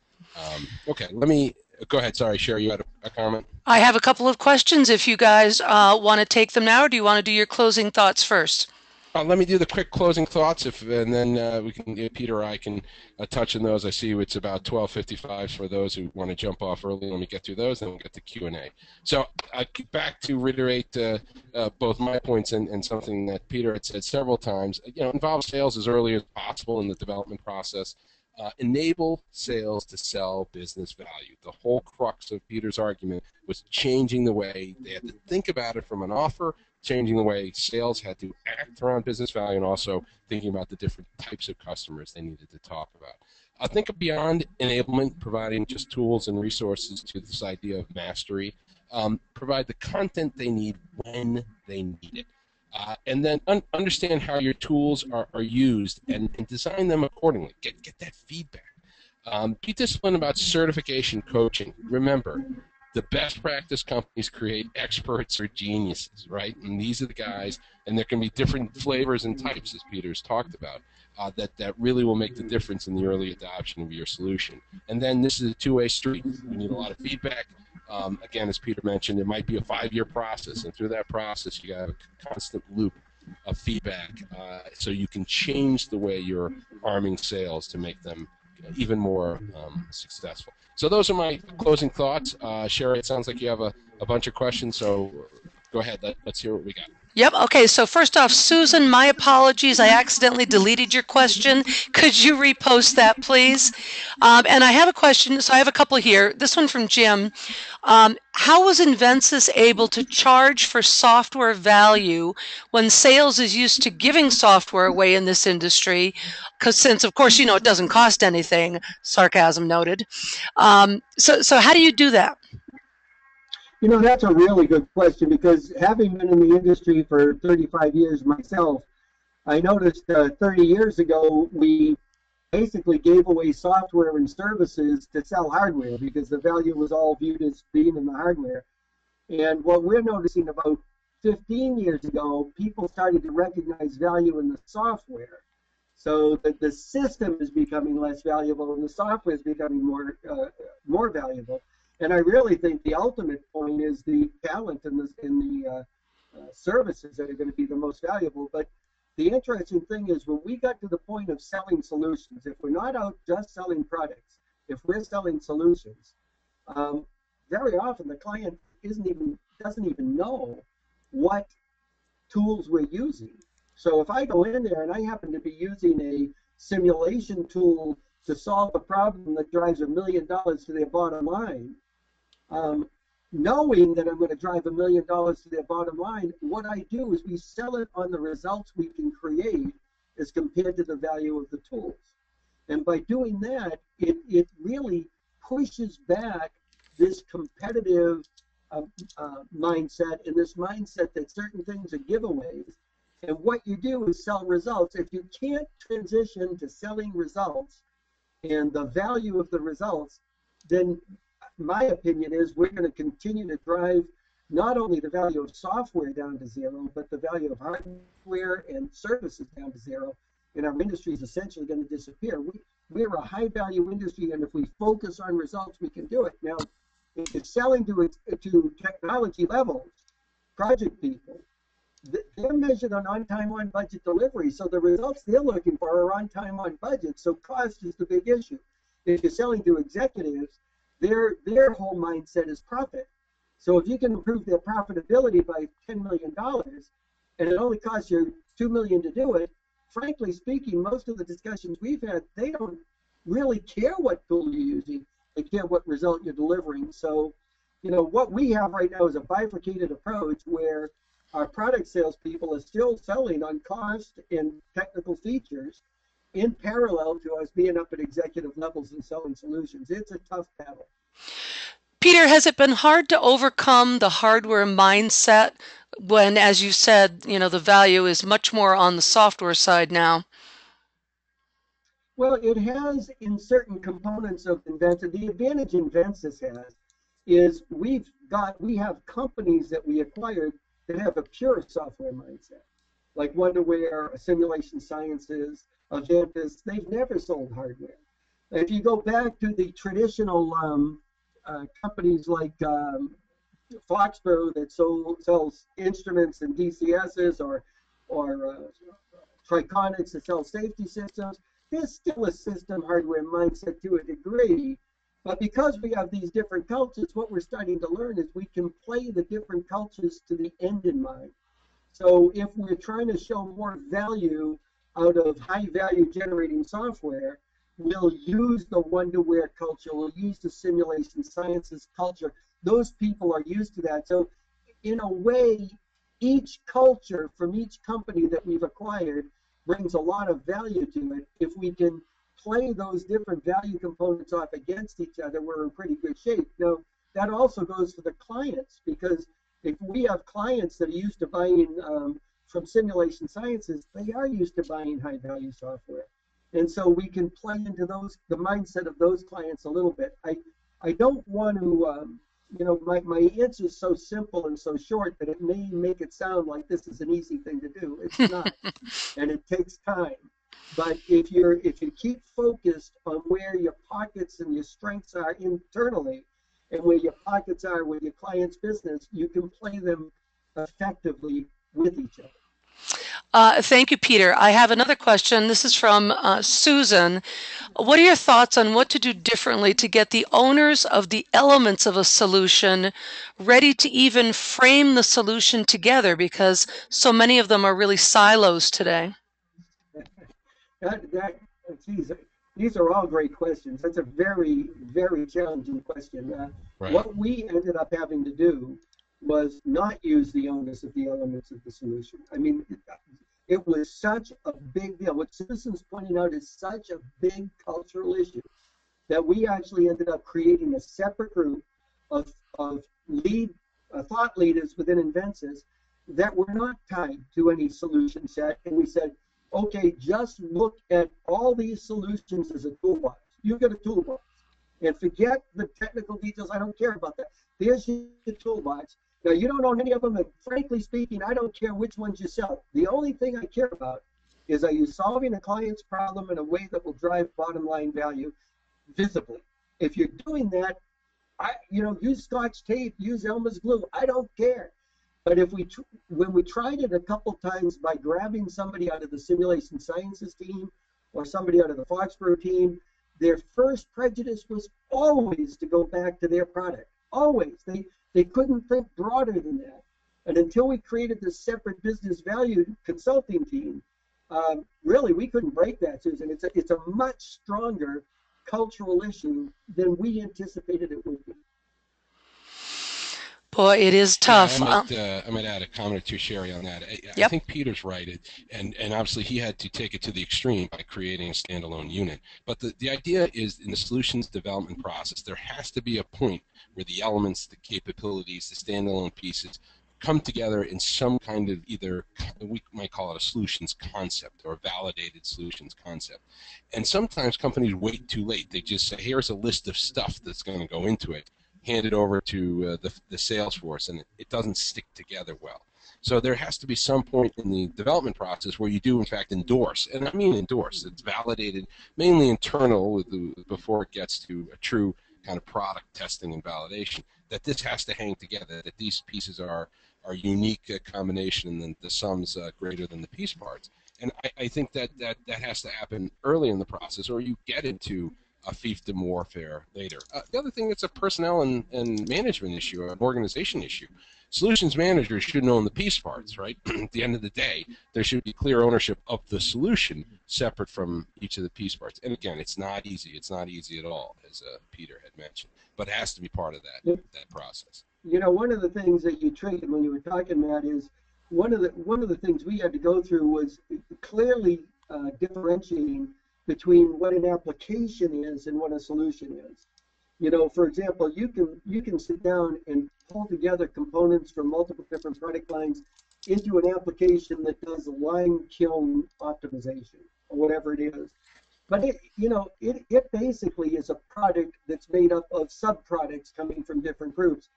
Okay, let me go ahead. Sorry, Sherry, you had a comment? I have a couple of questions if you guys want to take them now, or do you want to do your closing thoughts first? Let me do the quick closing thoughts, and then we can, Peter or I can touch on those. I see it's about 12:55 for those who want to jump off early. Let me get through those, then we'll get to Q&A. So back to reiterate both my points and something that Peter had said several times. You know, involve sales as early as possible in the development process. Enable sales to sell business value. The whole crux of Peter's argument was changing the way they had to think about it from an offer, changing the way sales had to act around business value, and also thinking about the different types of customers they needed to talk about. I think beyond enablement, providing just tools and resources to this idea of mastery, provide the content they need when they need it. And then understand how your tools are used and design them accordingly. Get that feedback. Be disciplined about certification coaching. Remember, the best practice companies create experts or geniuses, right? And these are the guys, and there can be different flavors and types, as Peter's talked about, that really will make the difference in the early adoption of your solution. And then this is a two-way street. You need a lot of feedback. Again, as Peter mentioned, it might be a 5-year process, and through that process, you have a constant loop of feedback, so you can change the way you're arming sales to make them even more successful. So those are my closing thoughts. Sherry, it sounds like you have a bunch of questions, so go ahead. Let's hear what we got. Yep. Okay. So first off, Susan, my apologies. I accidentally deleted your question. Could you repost that, please? And I have a question. So I have a couple here. This one from Jim. How was Invensys able to charge for software value when sales is used to giving software away in this industry? Because since, of course, you know, it doesn't cost anything, sarcasm noted. So how do you do that? You know, that's a really good question, because having been in the industry for 35 years myself, I noticed 30 years ago we basically gave away software and services to sell hardware because the value was all viewed as being in the hardware. And what we're noticing about 15 years ago, people started to recognize value in the software. So that the system is becoming less valuable and the software is becoming more valuable. And I really think the ultimate point is the talent in the services that are going to be the most valuable. But the interesting thing is, when we got to the point of selling solutions, if we're not out just selling products, if we're selling solutions, very often the client doesn't even know what tools we're using. So if I go in there and I happen to be using a simulation tool to solve a problem that drives $1 million to their bottom line, knowing that I'm going to drive $1 million to their bottom line, what I do is we sell it on the results we can create as compared to the value of the tools. And by doing that, it really pushes back this competitive mindset, and this mindset that certain things are giveaways. And what you do is sell results. If you can't transition to selling results and the value of the results, then my opinion is we're going to continue to drive not only the value of software down to zero, but the value of hardware and services down to zero. And our industry is essentially going to disappear. We're a high value industry, and if we focus on results, we can do it. Now, if it's selling to technology levels, project people, they're measured on time, on budget delivery. So the results they're looking for are on time, on budget. So cost is the big issue. If you're selling to executives, their whole mindset is profit. So if you can improve their profitability by $10 million, and it only costs you $2 million to do it, frankly speaking, most of the discussions we've had, they don't really care what tool you're using. They care what result you're delivering. So, you know, what we have right now is a bifurcated approach where our product salespeople are still selling on cost and technical features in parallel to us being up at executive levels and selling solutions. It's a tough battle. Peter, has it been hard to overcome the hardware mindset when, as you said, you know, the value is much more on the software side now? Well, it has in certain components of Invensys. The advantage Invensys has is we have companies that we acquired that have a pure software mindset, like Wonderware, Simulation Sciences, Invensys. They've never sold hardware. If you go back to the traditional companies like Foxborough that sells instruments and DCSs, or Triconics that sells safety systems, there's still a system hardware mindset to a degree. But because we have these different cultures, what we're starting to learn is we can play the different cultures to the end in mind. So if we're trying to show more value out of high value generating software, we'll use the Wonderware culture, we'll use the Simulation Sciences culture. Those people are used to that. So in a way, each culture from each company that we've acquired brings a lot of value to it. If we can play those different value components off against each other, we're in pretty good shape. Now, that also goes for the clients, because if we have clients that are used to buying from Simulation Sciences, they are used to buying high value software. And so we can play into the mindset of those clients a little bit. I don't want to, you know, my answer is so simple and so short that it may make it sound like this is an easy thing to do. It's not, and it takes time. But if you keep focused on where your pockets and your strengths are internally, and where your pockets are with your client's business, you can play them effectively with each other. Thank you, Peter. I have another question. This is from Susan. What are your thoughts on what to do differently to get the owners of the elements of a solution ready to even frame the solution together? Because so many of them are really silos today. Geez, these are all great questions. That's a very, very challenging question. Right. What we ended up having to do was not use the onus of the elements of the solution. I mean, it was such a big deal. What Susan's pointing out is such a big cultural issue that we actually ended up creating a separate group of lead thought leaders within Invensys that were not tied to any solution set. And we said, okay, just look at all these solutions as a toolbox. You've got a toolbox. And forget the technical details. I don't care about that. There's your toolbox. Now, you don't own any of them, and frankly speaking, I don't care which ones you sell. The only thing I care about is, are you solving a client's problem in a way that will drive bottom line value visibly? If you're doing that, use Scotch tape, use Elmer's glue. I don't care. But when we tried it a couple times by grabbing somebody out of the simulation sciences team or somebody out of the Foxborough team, their first prejudice was always to go back to their product. Always. They couldn't think broader than that. And until we created this separate business value consulting team, really, we couldn't break that, Susan. It's a much stronger cultural issue than we anticipated it would be. Boy, it is tough. Yeah, I might add a comment or two, Sherry, on that. I think Peter's right, and obviously he had to take it to the extreme by creating a standalone unit. But the idea is, in the solutions development process, there has to be a point where the elements, the capabilities, the standalone pieces come together in some kind of, either we might call it a solutions concept or a validated solutions concept. And sometimes companies wait too late. They just say, here's a list of stuff that's going to go into it, hand it over to the sales force, and it doesn't stick together well. So there has to be some point in the development process where you do, in fact, endorse. And I mean endorse. It's validated, mainly internal, before it gets to a true kind of product testing and validation, that this has to hang together, that these pieces are unique combination, and then the sum's greater than the piece parts. And I think that has to happen early in the process, or you get into a fiefdom warfare later. The other thing, it's a personnel and management issue, an organization issue. Solutions managers shouldn't own the piece parts, right? At the end of the day, there should be clear ownership of the solution separate from each of the piece parts. And again, it's not easy. It's not easy at all, as Peter had mentioned. But it has to be part of that process. You know, one of the things that you triggered when you were talking, Matt, is one of the things we had to go through was clearly differentiating between what an application is and what a solution is. You know, for example, you can sit down and pull together components from multiple different product lines into an application that does line kiln optimization or whatever it is. But it basically is a product that's made up of sub-products coming from different groups.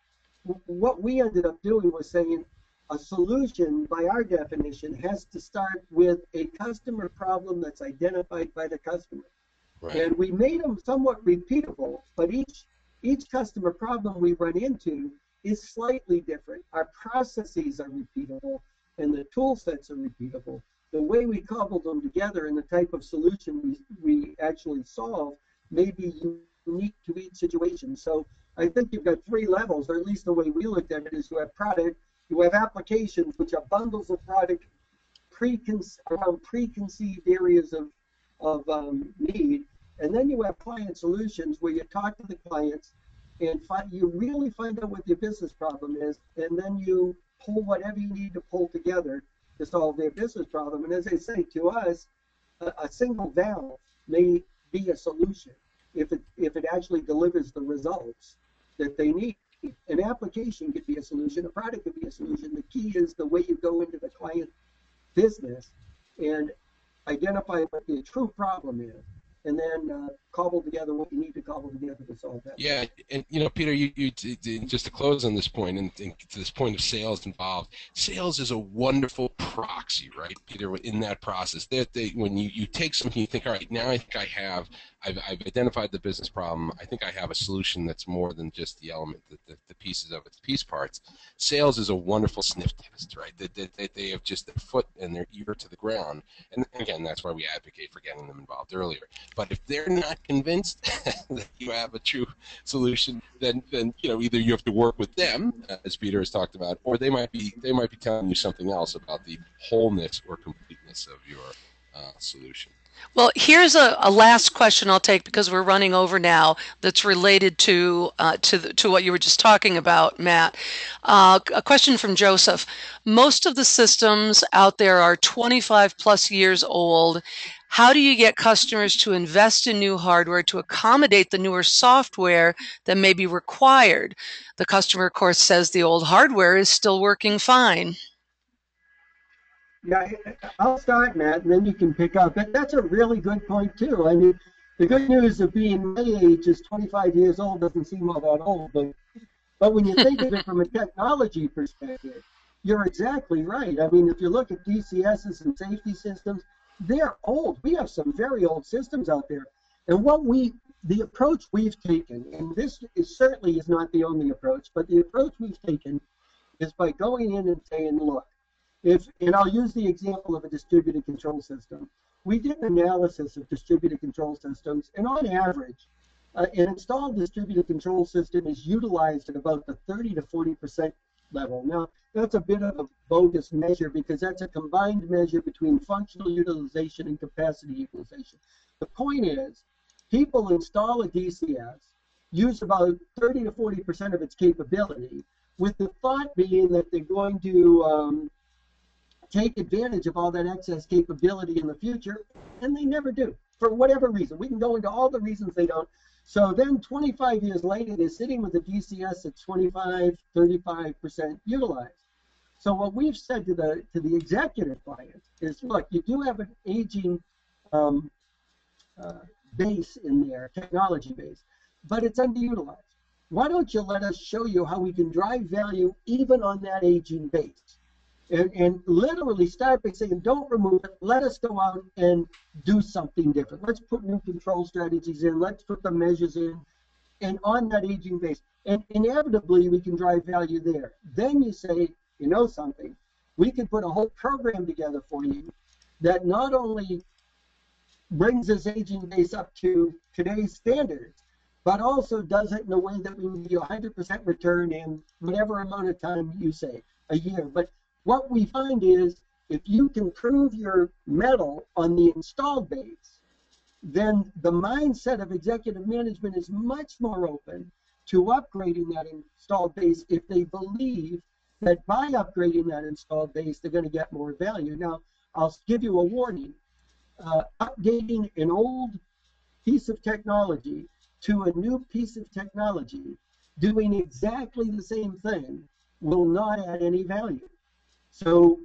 What we ended up doing was saying a solution, by our definition, has to start with a customer problem that's identified by the customer. Right. And we made them somewhat repeatable, but each customer problem we run into is slightly different. Our processes are repeatable, and the tool sets are repeatable. The way we cobbled them together and the type of solution we actually solve may be unique to each situation. So I think you've got three levels, or at least the way we looked at it is you have product, you have applications, which are bundles of product around preconceived areas of need, and then you have client solutions where you talk to the clients and you really find out what their business problem is, and then you pull whatever you need to pull together to solve their business problem. And as I say, to us, a single valve may be a solution if it actually delivers the results that they need. An application could be a solution, a product could be a solution. The key is the way you go into the client business and identify what the true problem is, and then cobble together what you need to cobble together to solve that. Yeah, and Peter, you just to close on this point, and to this point of sales involved, sales is a wonderful proxy, right, Peter, in that process. When you take something, you think, all right, now I think I've identified the business problem. I think I have a solution that's more than just the element, the pieces of its piece parts. Sales is a wonderful sniff test, right? They have just their foot and their ear to the ground, and again, that's why we advocate for getting them involved earlier. But if they're not convinced that you have a true solution, then either you have to work with them, as Peter has talked about, or they might be telling you something else about the wholeness or completeness of your solution. Well, here's a last question I'll take because we're running over now. That's related to what you were just talking about, Matt. A question from Joseph. Most of the systems out there are 25 plus years old. How do you get customers to invest in new hardware to accommodate the newer software that may be required? The customer, of course, says the old hardware is still working fine. Yeah, I'll start, Matt, and then you can pick up. That's a really good point, too. I mean, the good news of being my age is 25 years old doesn't seem all that old, but when you think of it from a technology perspective, you're exactly right. I mean, if you look at DCSs and safety systems, they're old. We have some very old systems out there. And the approach we've taken, and this certainly is not the only approach, but the approach we've taken is by going in and saying, look, and I'll use the example of a distributed control system. We did an analysis of distributed control systems, and on average, an installed distributed control system is utilized at about the 30 to 40% level. Now, that's a bit of a bogus measure because that's a combined measure between functional utilization and capacity utilization. The point is, people install a DCS, use about 30 to 40% of its capability, with the thought being that they're going to take advantage of all that excess capability in the future, and they never do, for whatever reason. We can go into all the reasons they don't. So then 25 years later, they're sitting with a DCS at 25, 35% utilized. So what we've said to the executive clients is, look, you do have an aging base in there, technology base, but it's underutilized. Why don't you let us show you how we can drive value even on that aging base? And literally start by saying, don't remove it. Let us go out and do something different. Let's put new control strategies in. Let's put the measures in. And on that aging base. And inevitably, we can drive value there. Then you say, you know something, we can put a whole program together for you that not only brings this aging base up to today's standards, but also does it in a way that we can give you 100% return in whatever amount of time you say, a year. But what we find is if you can prove your mettle on the installed base, then the mindset of executive management is much more open to upgrading that installed base if they believe that by upgrading that installed base, they're going to get more value. Now, I'll give you a warning. Updating an old piece of technology to a new piece of technology doing exactly the same thing will not add any value. So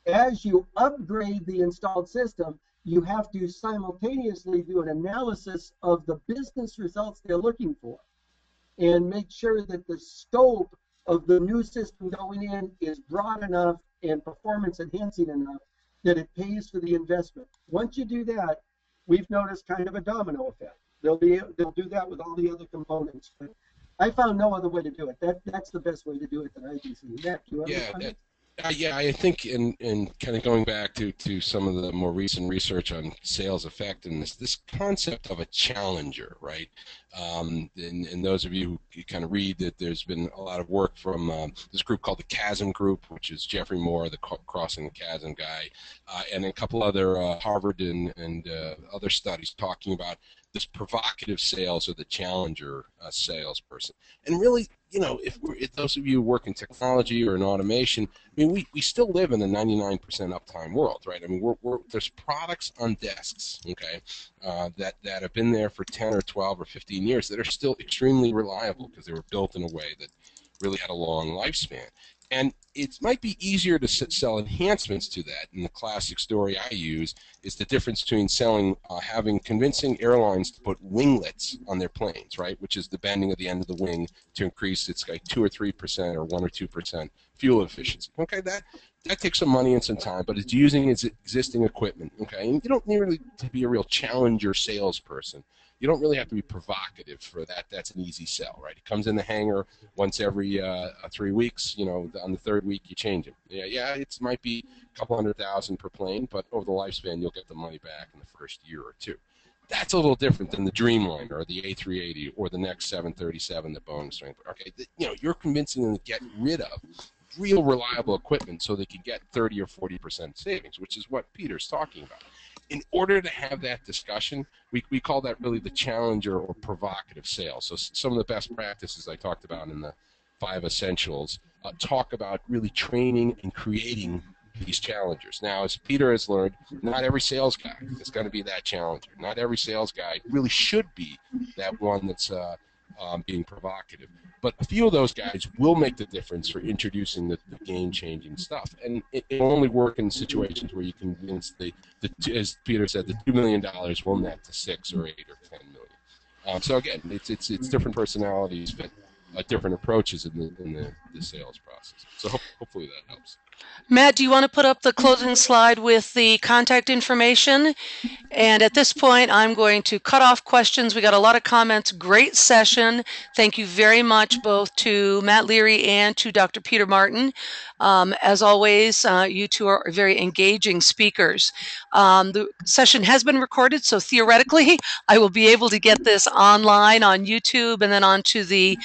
as you upgrade the installed system, you have to simultaneously do an analysis of the business results they're looking for and make sure that the scope of the new system going in is broad enough and performance enhancing enough that it pays for the investment. Once you do that, we've noticed kind of a domino effect. They'll do that with all the other components. But I found no other way to do it. That's the best way to do it that I can see. Matt, do you have yeah, I think in kind of going back to some of the more recent research on sales effectiveness, this concept of a challenger, right? And those of you who kind of read that there's been a lot of work from this group called the Chasm Group, which is Jeffrey Moore, the Crossing the Chasm guy, and a couple other Harvard and other studies talking about this provocative sales or the challenger salesperson. And really, you know, if those of you who work in technology or in automation, I mean, we still live in a 99% uptime world, right? I mean, there's products on desks, okay, that have been there for 10 or 12 or 15 years that are still extremely reliable because they were built in a way that really had a long lifespan. And it might be easier to sell enhancements to that. And the classic story I use is the difference between convincing airlines to put winglets on their planes, right, which is the bending of the end of the wing to increase its like 2 or 3% or 1 or 2% fuel efficiency. Okay, that takes some money and some time, but it's using its existing equipment. Okay, and you don't need really to be a real challenger salesperson. You don't really have to be provocative for that. That's an easy sell, right? It comes in the hangar once every 3 weeks. You know, on the third week you change it. Yeah, it might be a couple $100,000 per plane, but over the lifespan you'll get the money back in the first year or two. That's a little different than the Dreamliner or the A380 or the next 737 that Boeing's doing. Okay, you're convincing them to get rid of real reliable equipment so they can get 30 or 40% savings, which is what Peter's talking about. In order to have that discussion, we call that really the challenger or provocative sale. So some of the best practices I talked about in the 5 essentials talk about really training and creating these challengers. Now, as Peter has learned, not every sales guy is going to be that challenger. Not every sales guy really should be that one that's being provocative. But a few of those guys will make the difference for introducing the game-changing stuff. And it will only work in situations where you convince as Peter said, the $2 million will net to 6 or 8 or 10 million. So again, it's different personalities, but different approaches in the sales process. So hopefully that helps. Matt, do you want to put up the closing slide with the contact information? And at this point, I'm going to cut off questions. We got a lot of comments. Great session. Thank you very much both to Matt Leary and to Dr. Peter Martin. As always, you two are very engaging speakers. The session has been recorded, so theoretically, I will be able to get this online on YouTube and then onto the